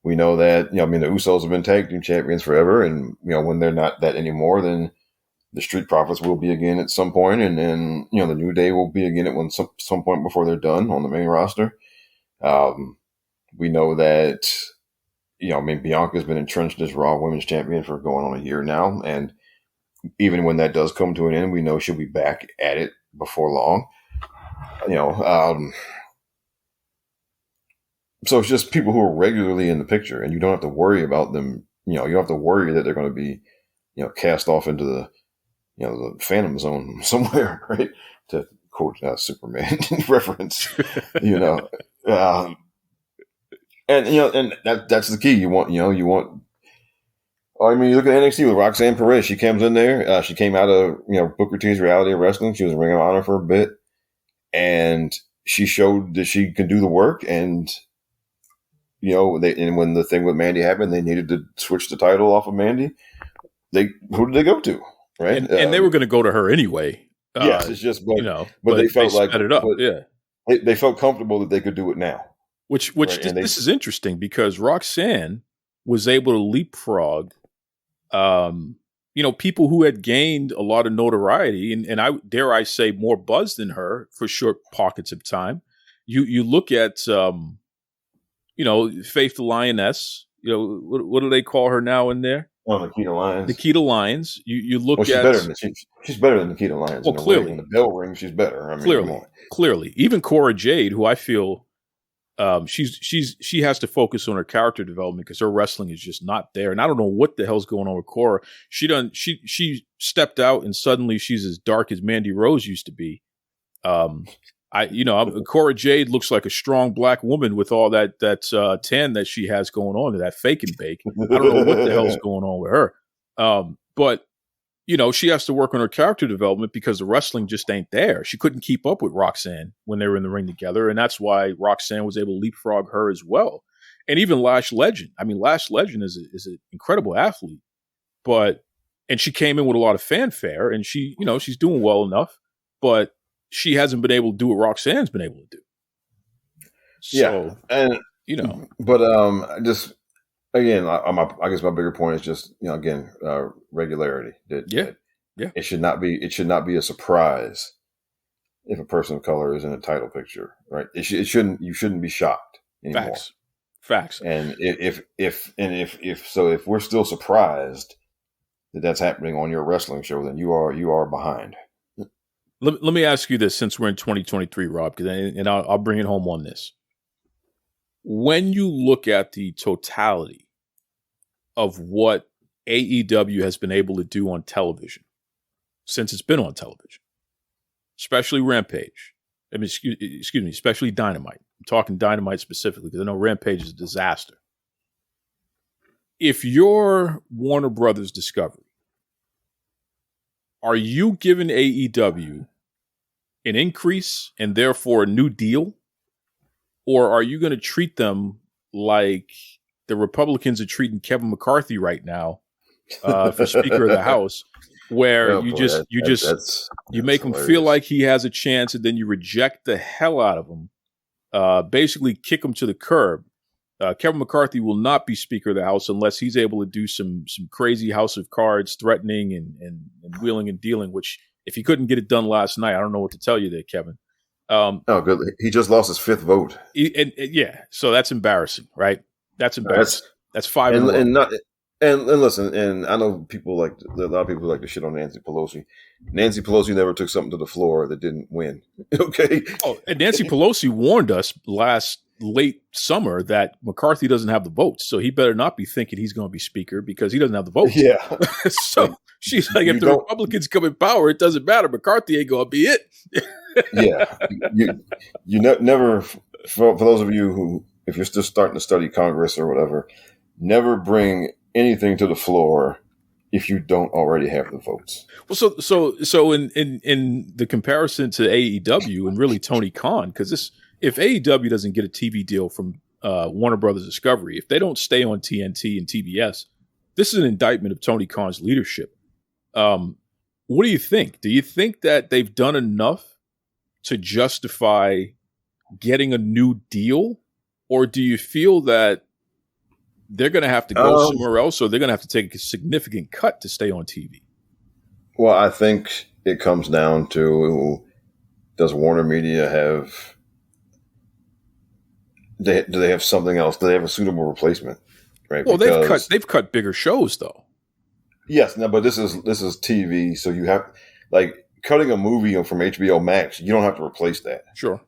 We know that, you know, I mean, the Usos have been tag team champions forever, and you know, when they're not that anymore, then the Street Profits will be again at some point, and then, you know, the New Day will be again at some point before they're done on the main roster. We know that, you know, I mean, Bianca's been entrenched as Raw Women's Champion for going on a year now, and even when that does come to an end, we know she'll be back at it before long. You know, so it's just people who are regularly in the picture, and you don't have to worry about them. You know, you don't have to worry that they're going to be, you know, cast off into the, you know, the Phantom Zone somewhere, right? To quote Superman reference, you know, and you know, and that's the key. You want. I mean, you look at NXT with Roxanne Perez. She comes in there. She came out of, you know, Booker T's Reality of Wrestling. She was in Ring of Honor for a bit, and she showed that she can do the work. And you know, and when the thing with Mandy happened, they needed to switch the title off of Mandy. Who did they go to? Right, and they were going to go to her anyway. Yes, it's just, but, you know, but they felt like it up. Yeah, they felt comfortable that they could do it now. Which right? This is interesting because Roxanne was able to leapfrog, you know, people who had gained a lot of notoriety and I dare I say more buzz than her for short pockets of time. You look at, you know, Faith the Lioness. You know, what do they call her now in there? Nikita Lyons. Nikita Lyons. You look she's at better than she's better than Nikita Lyons. Well, clearly, when the bell rings, she's better. I mean, clearly, even Cora Jade, who I feel she has to focus on her character development because her wrestling is just not there. And I don't know what the hell's going on with Cora. She stepped out and suddenly she's as dark as Mandy Rose used to be. Cora Jade looks like a strong black woman with all that tan that she has going on, that fake and bake. I don't know what the hell's going on with her. But she has to work on her character development because the wrestling just ain't there. She couldn't keep up with Roxanne when they were in the ring together, and that's why Roxanne was able to leapfrog her as well. And even Lash Legend. I mean, Lash Legend is an incredible athlete, and she came in with a lot of fanfare, and she's doing well enough, but she hasn't been able to do what Roxanne's been able to do. So, and but just again, I guess my bigger point is just regularity. It should not be a surprise if a person of color is in a title picture, right? You shouldn't be shocked anymore. Facts. And if we're still surprised that that's happening on your wrestling show, then you are behind. Let me ask you this, since we're in 2023, Rob, and I'll bring it home on this. When you look at the totality of what AEW has been able to do on television, since it's been on television, especially Rampage, especially Dynamite. I'm talking Dynamite specifically because I know Rampage is a disaster. If you're Warner Brothers Discovery, are you giving AEW an increase and therefore a new deal? Or are you going to treat them like the Republicans are treating Kevin McCarthy right now for Speaker of the House, where you make him feel like he has a chance and then you reject the hell out of him, basically kick him to the curb. Kevin McCarthy will not be Speaker of the House unless he's able to do some crazy House of Cards threatening and wheeling and dealing, which if he couldn't get it done last night, I don't know what to tell you there, Kevin. Good. He just lost his 5th vote. So that's embarrassing, right? That's embarrassing. That's 5 and listen, and I know a lot of people like to shit on Nancy Pelosi. Nancy Pelosi never took something to the floor that didn't win. Okay. Oh, and Nancy Pelosi warned us late summer that McCarthy doesn't have the votes, so he better not be thinking he's going to be Speaker because he doesn't have the votes. Yeah. So she's like, if the Republicans come in power, it doesn't matter. McCarthy ain't going to be it. Yeah. You never, for those of you who, if you're still starting to study Congress or whatever, never bring anything to the floor if you don't already have the votes. Well, so in the comparison to AEW and really Tony Khan, because if AEW doesn't get a TV deal from Warner Brothers Discovery, if they don't stay on TNT and TBS, this is an indictment of Tony Khan's leadership. What do you think? Do you think that they've done enough to justify getting a new deal? Or do you feel that they're going to have to go somewhere else, or they're going to have to take a significant cut to stay on TV? Well, I think it comes down to, does Warner Media have... Do they have something else? Do they have a suitable replacement? Right. Well, they've cut bigger shows though. Yes, no, but this is TV, so you have cutting a movie from HBO Max. You don't have to replace that. Sure.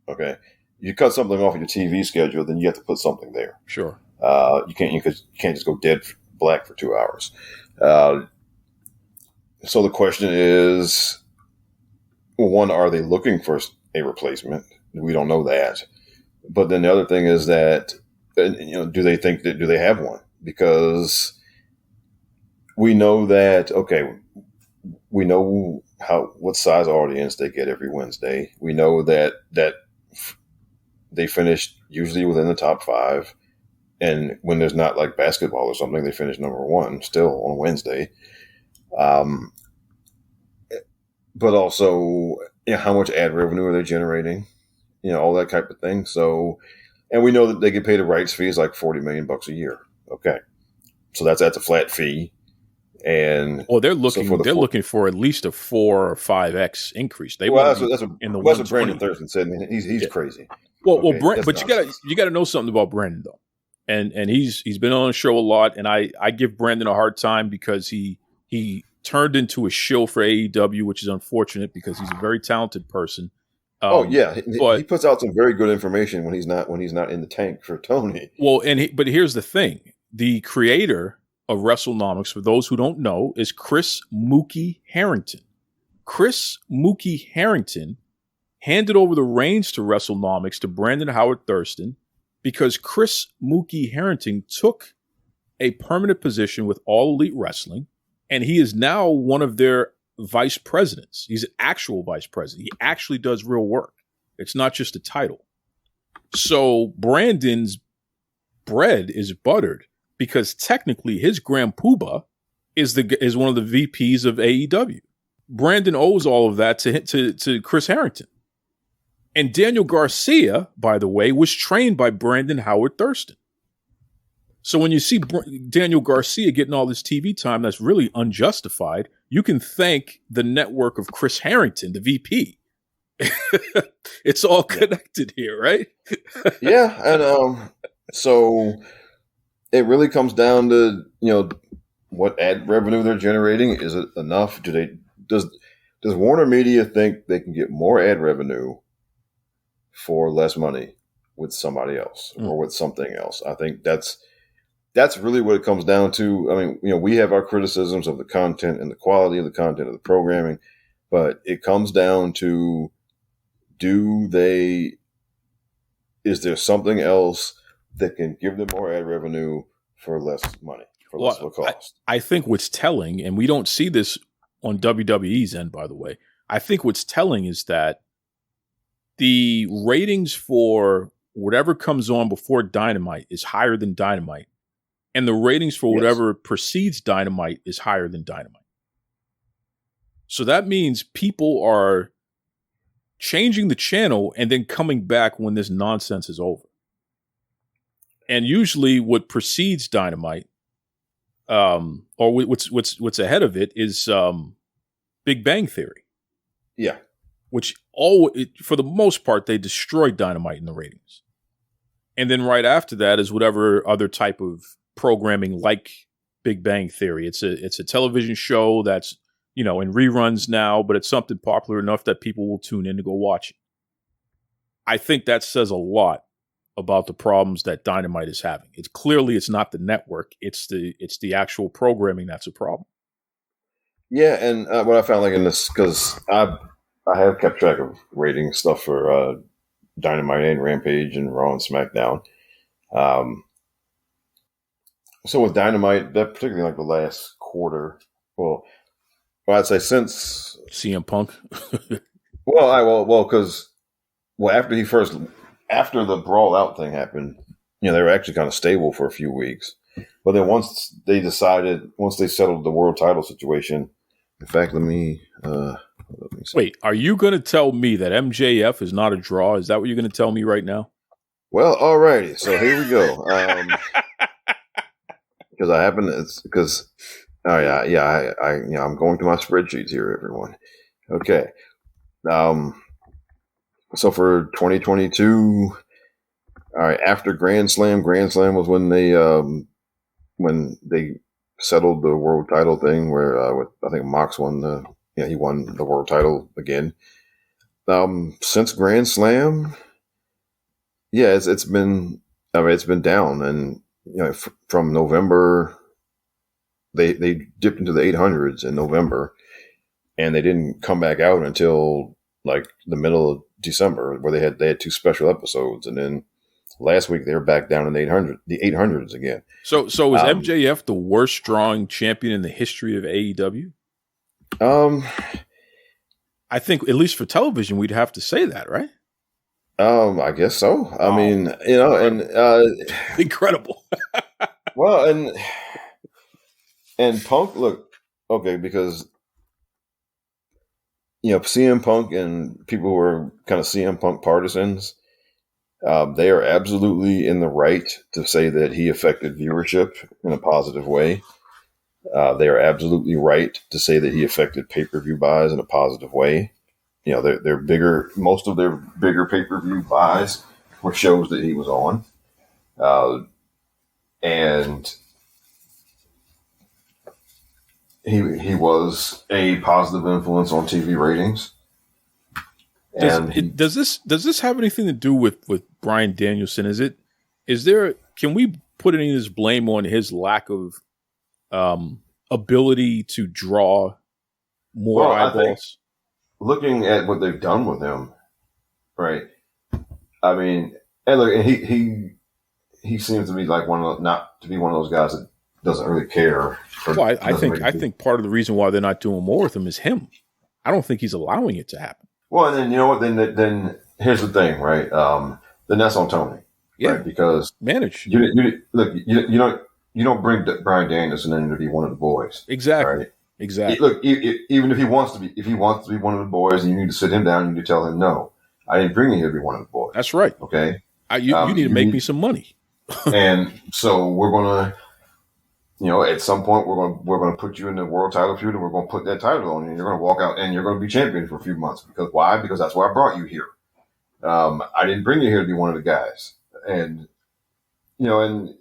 Okay. You cut something off of your TV schedule, then you have to put something there. Sure. You can't just go dead black for 2 hours. So the question is, one, are they looking for a replacement? We don't know that. But then the other thing is that, do they think that, do they have one? Because we know that, we know what size audience they get every Wednesday. We know that they finish usually within the top 5. And when there's not like basketball or something, they finish number 1 still on Wednesday. But also, how much ad revenue are they generating? All that type of thing. So, and we know that they get paid a rights fee is like $40 million a year. Okay. So that's a flat fee. And they're looking for at least a 4 or 5x increase. That's what Brandon Thurston said. And he's crazy. But you got to know something about Brandon though. and he's been on the show a lot, and I give Brandon a hard time because he turned into a shill for AEW, which is unfortunate because he's a very talented person. He puts out some very good information when he's not in the tank for Tony. Well, but here's the thing: the creator of WrestleNomics, for those who don't know, is Chris Mookie Harrington. Chris Mookie Harrington handed over the reins to WrestleNomics to Brandon Howard Thurston because Chris Mookie Harrington took a permanent position with All Elite Wrestling, and he is now one of their vice presidents. He's an actual vice president. He actually does real work. It's not just a title. So Brandon's bread is buttered because technically his grand poobah is one of the VPs of AEW. Brandon owes all of that to Chris Harrington. And Daniel Garcia, by the way, was trained by Brandon Howard Thurston. So when you see Daniel Garcia getting all this TV time that's really unjustified, you can thank the network of Chris Harrington, the VP. It's all connected here, right? Yeah, and so it really comes down to, what ad revenue they're generating. Is it enough? Does Warner Media think they can get more ad revenue for less money with somebody else or with something else? I think that's really what it comes down to. I mean, we have our criticisms of the content and the quality of the content of the programming, but it comes down to, is there something else that can give them more ad revenue for less money, for less of a cost? I think what's telling, and we don't see this on WWE's end, by the way, I think what's telling is that the ratings for whatever comes on before Dynamite is higher than Dynamite. And the ratings for whatever precedes Dynamite is higher than Dynamite. So that means people are changing the channel and then coming back when this nonsense is over. And usually what precedes Dynamite, or what's ahead of it, is Big Bang Theory. Yeah. Which for the most part, they destroyed Dynamite in the ratings. And then right after that is whatever other type of programming like Big Bang Theory. It's a television show that's, in reruns now, but it's something popular enough that people will tune in to go watch it. I think that says a lot about the problems that Dynamite is having. It's not the network. It's the actual programming that's a problem. Yeah, and what I found in this, because I have kept track of rating stuff for Dynamite and Rampage and Raw and SmackDown. So with Dynamite, that particularly the last quarter, well, I'd say since CM Punk. because after the Brawl Out thing happened, they were actually kind of stable for a few weeks. But then once they settled the world title situation, in fact, let me see. Wait, are you going to tell me that MJF is not a draw? Is that what you're going to tell me right now? Well, alrighty. So here we go. I'm going through my spreadsheets here, everyone. Okay. So for 2022, all right, after Grand Slam was when they settled the world title thing, where I think Mox won he won the world title again. Since Grand Slam, it's been down, and from November, they dipped into the 800s in November, and they didn't come back out until the middle of December, where they had two special episodes, and then last week they were back down in the 800s again. So is MJF the worst drawing champion in the history of AEW? I think at least for television, we'd have to say that, right? I guess so. I mean, and incredible. Well, and Punk, look, okay, because CM Punk and people who are kind of CM Punk partisans, they are absolutely in the right to say that he affected viewership in a positive way. They are absolutely right to say that he affected pay-per-view buys in a positive way. They're bigger. Most of their bigger pay-per-view buys were shows that he was on. and he was a positive influence on TV ratings. Does this have anything to do with Bryan Danielson? Can we put any of this blame on his lack of ability to draw more eyeballs? I think looking at what they've done with him, right? I mean, and look, he seems to be like not to be one of those guys that doesn't really care. Well, I think part of the reason why they're not doing more with him is him. I don't think he's allowing it to happen. Well, and then you know what? Then here's the thing, right? Then that's on Tony, right? Because manage. You don't bring Bryan Danielson in to be one of the boys. Exactly. Right? Exactly. Look, even if he wants to be one of the boys, and you need to sit him down and you need to tell him, no, I didn't bring you here to be one of the boys. That's right. Okay. You need to make me some money. And so we're gonna, at some point we're gonna put you in the world title feud, and we're gonna put that title on you, and you're gonna walk out and you're gonna be champion for a few months. Because why? Because that's why I brought you here. I didn't bring you here to be one of the guys, and and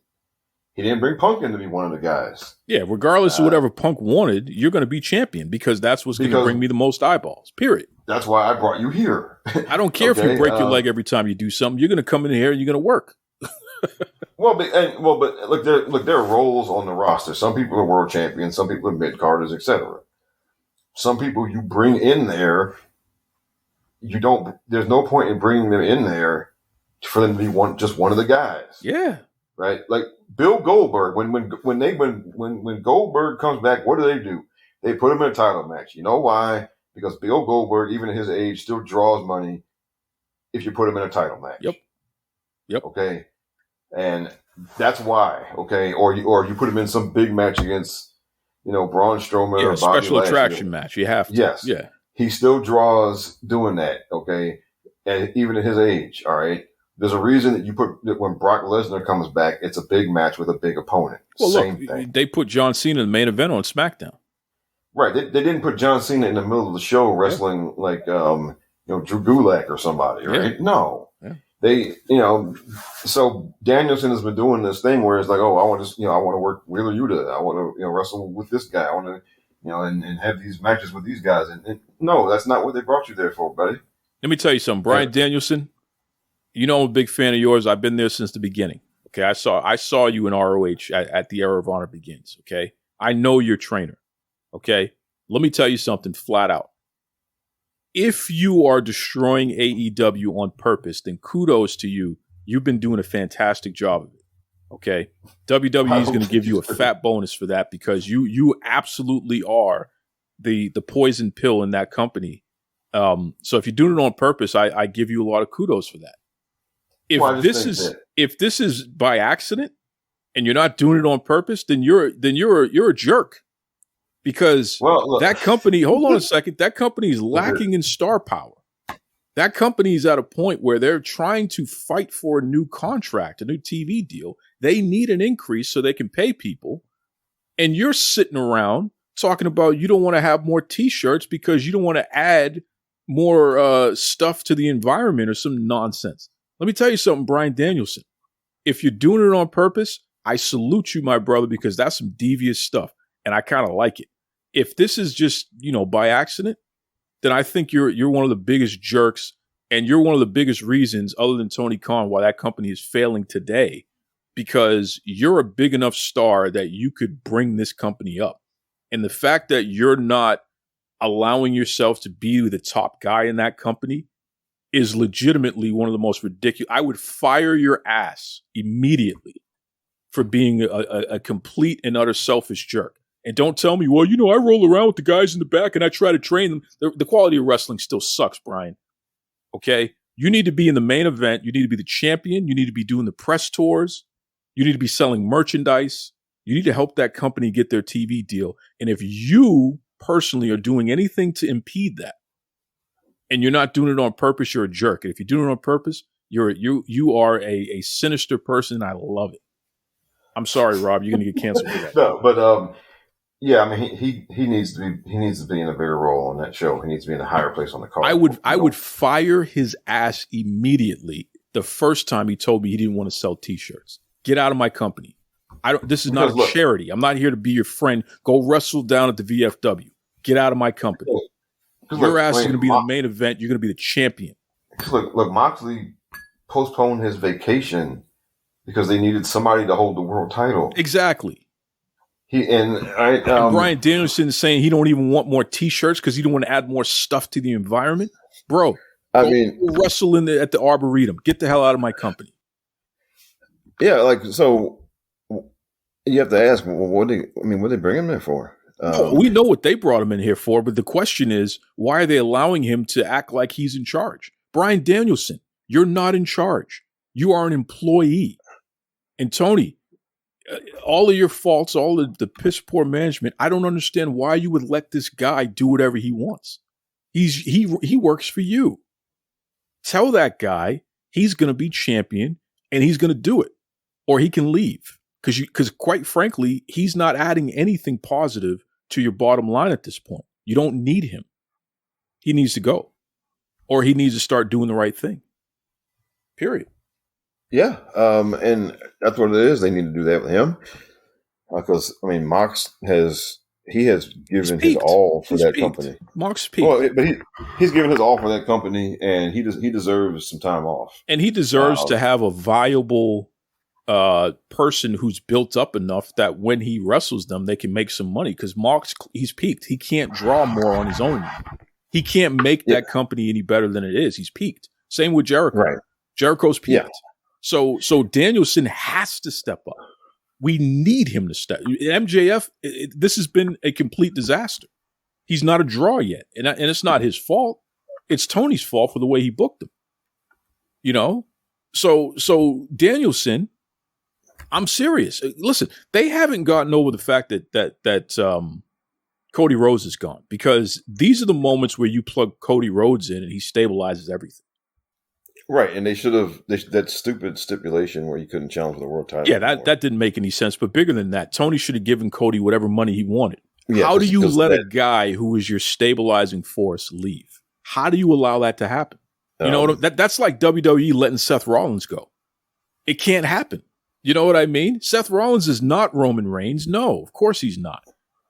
he didn't bring Punk in to be one of the guys. Yeah, regardless of whatever Punk wanted, you're going to be champion because that's what's going to bring me the most eyeballs. Period. That's why I brought you here. I don't care if you break your leg every time you do something. You're going to come in here and you're going to work. But look, there are roles on the roster. Some people are world champions, some people are mid carders, etc. Some people you bring in there, there's no point in bringing them in there for them to be just one of the guys. Yeah. Right? Like Bill Goldberg, when Goldberg comes back, what do? They put him in a title match. You know why? Because Bill Goldberg, even at his age, still draws money if you put him in a title match. Yep. Okay. And that's why. Okay. Or you put him in some big match against, Braun Strowman or Bobby special Lashley. attraction match. You have to. Yes. Yeah. He still draws doing that. Okay. And even at his age. All right. There's a reason that when Brock Lesnar comes back, it's a big match with a big opponent. Well, Same look, thing. They put John Cena in the main event on SmackDown. Right. They didn't put John Cena in the middle of the show wrestling like, Drew Gulak or somebody, right? Yeah. No. Yeah. They, so Danielson has been doing this thing where it's like, oh, I want to work Wheeler Yuta. I want to, wrestle with this guy. I want to, and have these matches with these guys. And no, that's not what they brought you there for, buddy. Let me tell you something. Bryan Danielson, I'm a big fan of yours. I've been there since the beginning. Okay. I saw you in ROH at the Era of Honor Begins. Okay. I know your trainer. Okay. Let me tell you something flat out. If you are destroying AEW on purpose, then kudos to you. You've been doing a fantastic job of it. Okay. WWE is going to give you a fat bonus for that because you absolutely are the poison pill in that company. So if you're doing it on purpose, I give you a lot of kudos for that. If this is by accident and you're not doing it on purpose, then you're a jerk. Because that company, hold on a second, that company is lacking in star power. That company is at a point where they're trying to fight for a new contract, a new TV deal. They need an increase so they can pay people. And you're sitting around talking about you don't want to have more T-shirts because you don't want to add more stuff to the environment or some nonsense. Let me tell you something, Bryan Danielson. If you're doing it on purpose, I salute you, my brother, because that's some devious stuff. And I kind of like it. If this is just, by accident, then I think you're one of the biggest jerks and you're one of the biggest reasons other than Tony Khan why that company is failing today, because you're a big enough star that you could bring this company up. And the fact that you're not allowing yourself to be the top guy in that company is legitimately one of the most ridiculous. I would fire your ass immediately for being a complete and utter selfish jerk. And don't tell me, well, I roll around with the guys in the back and I try to train them. The quality of wrestling still sucks, Brian. Okay? You need to be in the main event. You need to be the champion. You need to be doing the press tours. You need to be selling merchandise. You need to help that company get their TV deal. And if you personally are doing anything to impede that and you're not doing it on purpose, you're a jerk. And if you're doing it on purpose, you are a sinister person. I love it. I'm sorry, Rob. You're going to get canceled for that. No, but yeah, I mean, he needs to be in a bigger role on that show. He needs to be in a higher place on the card. I would fire his ass immediately the first time he told me he didn't want to sell T-shirts. Get out of my company. This is not a charity. I'm not here to be your friend. Go wrestle down at the VFW. Get out of my company. Your ass is going to be the main event. You're going to be the champion. Look, Moxley postponed his vacation because they needed somebody to hold the world title. Exactly. And Bryan Danielson is saying he don't even want more T-shirts because he don't want to add more stuff to the environment. Bro, go wrestle at the Arboretum. Get the hell out of my company. Yeah, so you have to ask, well, what they bring him there for? We know what they brought him in here for, but the question is, why are they allowing him to act like he's in charge? Bryan Danielson, you're not in charge. You are an employee. And Tony, all of your faults, all of the piss poor management, I don't understand why you would let this guy do whatever he wants. He works for you. Tell that guy he's going to be champion and he's going to do it, or he can leave. Because quite frankly, he's not adding anything positive to your bottom line at this point. You don't need him. He needs to go. Or he needs to start doing the right thing. Period. Yeah. And that's what it is. They need to do that with him. Because, Mox has given his all for that company. Mox peaked. Well, but he's given his all for that company, and he deserves some time off. And he deserves to have a viable person who's built up enough that when he wrestles them, they can make some money. Because Mox, he's peaked. He can't draw more on his own. He can't make that company any better than it is. He's peaked. Same with Jericho. Right. Jericho's peaked. Yeah. So Danielson has to step up. We need him to step. MJF, this has been a complete disaster. He's not a draw yet, and it's not his fault. It's Tony's fault for the way he booked him. You know, so Danielson. I'm serious. Listen, they haven't gotten over the fact that Cody Rhodes is gone, because these are the moments where you plug Cody Rhodes in and he stabilizes everything. Right, and they should have that stupid stipulation where you couldn't challenge for the world title. Yeah, that didn't make any sense. But bigger than that, Tony should have given Cody whatever money he wanted. Yeah, how do you let a guy who is your stabilizing force leave? How do you allow that to happen? You know what that's like WWE letting Seth Rollins go. It can't happen. You know what I mean? Seth Rollins is not Roman Reigns. No, of course he's not.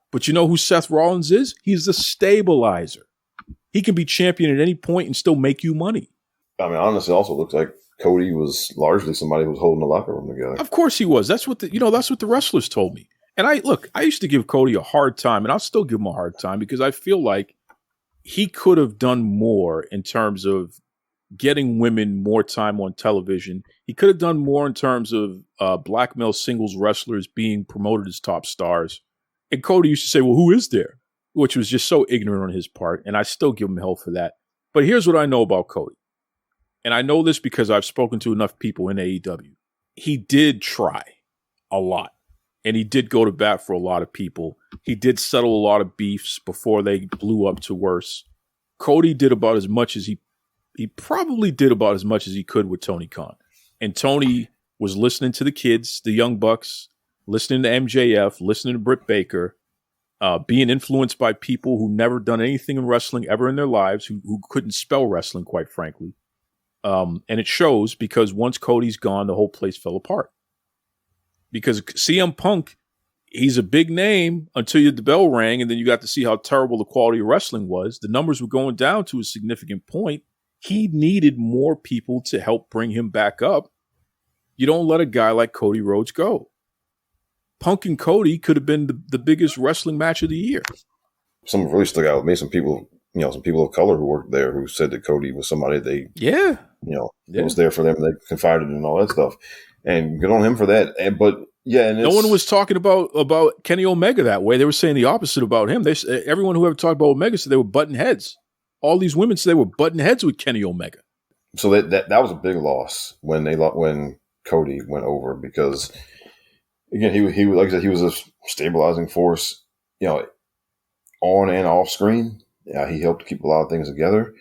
But you know who Seth Rollins is? He's the stabilizer. He can be champion at any point and still make you money. Honestly, it also looks like Cody was largely somebody who was holding the locker room together. Of course he was. That's what the wrestlers told me. And I used to give Cody a hard time, and I'll still give him a hard time because I feel like he could have done more in terms of getting women more time on television. He could have done more in terms of black male singles wrestlers being promoted as top stars. And Cody used to say, well, who is there? Which was just so ignorant on his part. And I still give him hell for that. But here's what I know about Cody. And I know this because I've spoken to enough people in AEW. He did try a lot. And he did go to bat for a lot of people. He did settle a lot of beefs before they blew up to worse. Cody did about as much as he probably did about as much as he could with Tony Khan. And Tony was listening to the kids, the Young Bucks, listening to MJF, listening to Britt Baker, being influenced by people who never done anything in wrestling ever in their lives, who couldn't spell wrestling, quite frankly. And it shows because once Cody's gone, the whole place fell apart. Because CM Punk, he's a big name until the bell rang, and then you got to see how terrible the quality of wrestling was. The numbers were going down to a significant point. He needed more people to help bring him back up. You don't let a guy like Cody Rhodes go. Punk and Cody could have been the biggest wrestling match of the year. Some really stuck out with me. Some people of color who worked there who said that Cody was somebody they, was there for them. They confided in and all that stuff. And good on him for that. No one was talking about Kenny Omega that way. They were saying the opposite about him. Everyone who ever talked about Omega said they were butting heads. All these women said they were butting heads with Kenny Omega. So that was a big loss when Cody went over, because again he like I said, he was a stabilizing force, on and off screen. Yeah, he helped keep a lot of things together.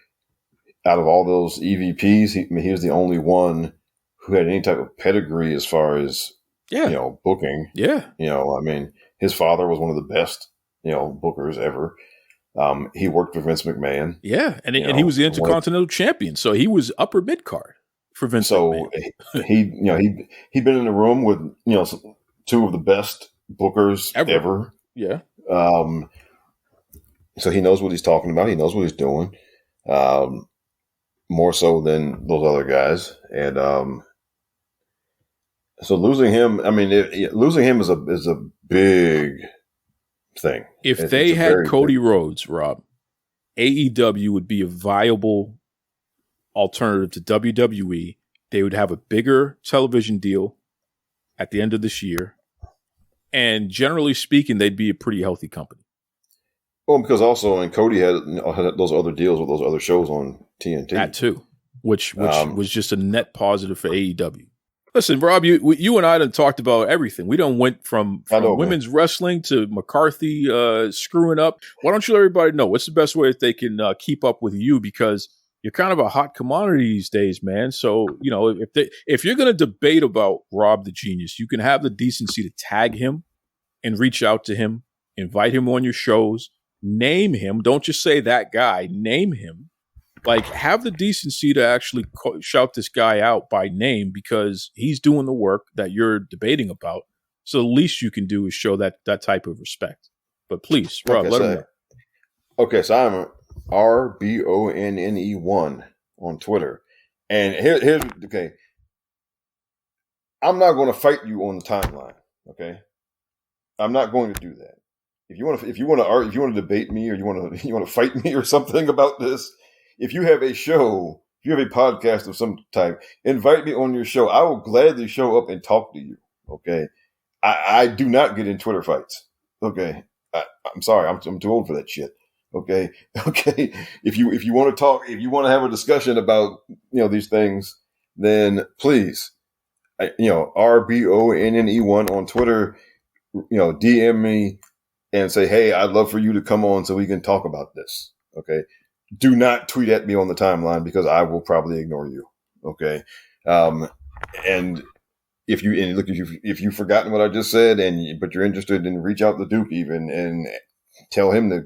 Out of all those EVPs, he was the only one who had any type of pedigree as far as booking. Yeah, his father was one of the best bookers ever. He worked for Vince McMahon. Yeah, and he was the Intercontinental Champion, so he was upper mid card for Vince McMahon. So he'd been in the room with two of the best bookers ever. Yeah. So he knows what he's talking about. He knows what he's doing. More so than those other guys. And so losing him, I mean, losing him is a big thing. If they had Cody Rhodes, Rob, AEW would be a viable alternative to WWE. They would have a bigger television deal at the end of this year. And generally speaking, they'd be a pretty healthy company. Well, because also, and Cody had those other deals with those other shows on TNT. That too, which was just a net positive for AEW. Listen, Rob, you and I done talked about everything. We done went from women's wrestling to McCarthy screwing up. Why don't you let everybody know what's the best way that they can keep up with you? Because you're kind of a hot commodity these days, man. So, you know, if you're going to debate about Rob the Genius, you can have the decency to tag him and reach out to him, invite him on your shows, name him. Don't just say that guy, name him. Like, have the decency to actually shout this guy out by name because he's doing the work that you're debating about. So the least you can do is show that type of respect. But please, Rob, let him know. Okay, so I'm RBONNE1 on Twitter. And here's okay. I'm not going to fight you on the timeline, okay? I'm not going to do that. If you want to debate me or you want to fight me or something about this, if you have a show, if you have a podcast of some type, invite me on your show. I will gladly show up and talk to you, okay? I do not get in Twitter fights, okay? I'm sorry, I'm too old for that shit. Okay. If you want to talk, if you want to have a discussion about these things, then please, RBONNE1 on Twitter, DM me and say, hey, I'd love for you to come on so we can talk about this. Okay. Do not tweet at me on the timeline because I will probably ignore you. Okay. And if you've forgotten what I just said but you're interested in reach out to Duke even and tell him to,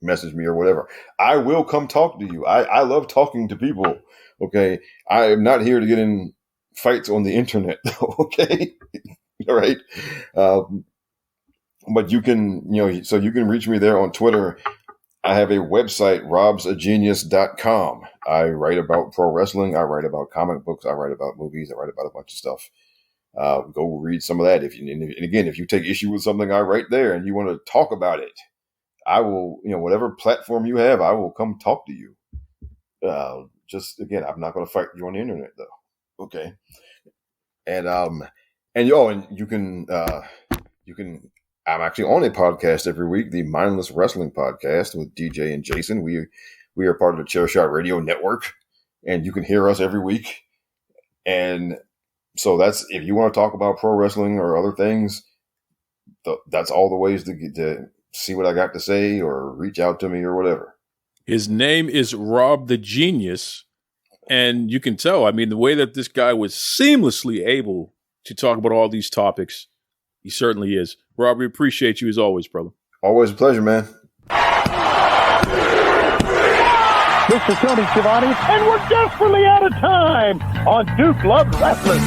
message me or whatever. I will come talk to you. I love talking to people. Okay. I am not here to get in fights on the internet. Okay. All right. But you can, so you can reach me there on Twitter. I have a website, robsagenius.com. I write about pro wrestling. I write about comic books. I write about movies. I write about a bunch of stuff. Go read some of that. If you take issue with something I write there and you want to talk about it, I will, whatever platform you have, I will come talk to you. Just again, I'm not going to fight you on the internet though. Okay. And you can, I'm actually on a podcast every week, the Mindless Wrestling Podcast with DJ and Jason. We are part of the Chair Shot Radio Network, and you can hear us every week. And so that's, if you want to talk about pro wrestling or other things, that's all the ways to get to see what I got to say or reach out to me or whatever. His name is Rob the Genius. And you can tell, I mean, the way that this guy was seamlessly able to talk about all these topics, he certainly is. Rob, we appreciate you as always, brother. Always a pleasure, man. This is Tony Schiavone, and we're desperately out of time on Duke Loves Wrestling.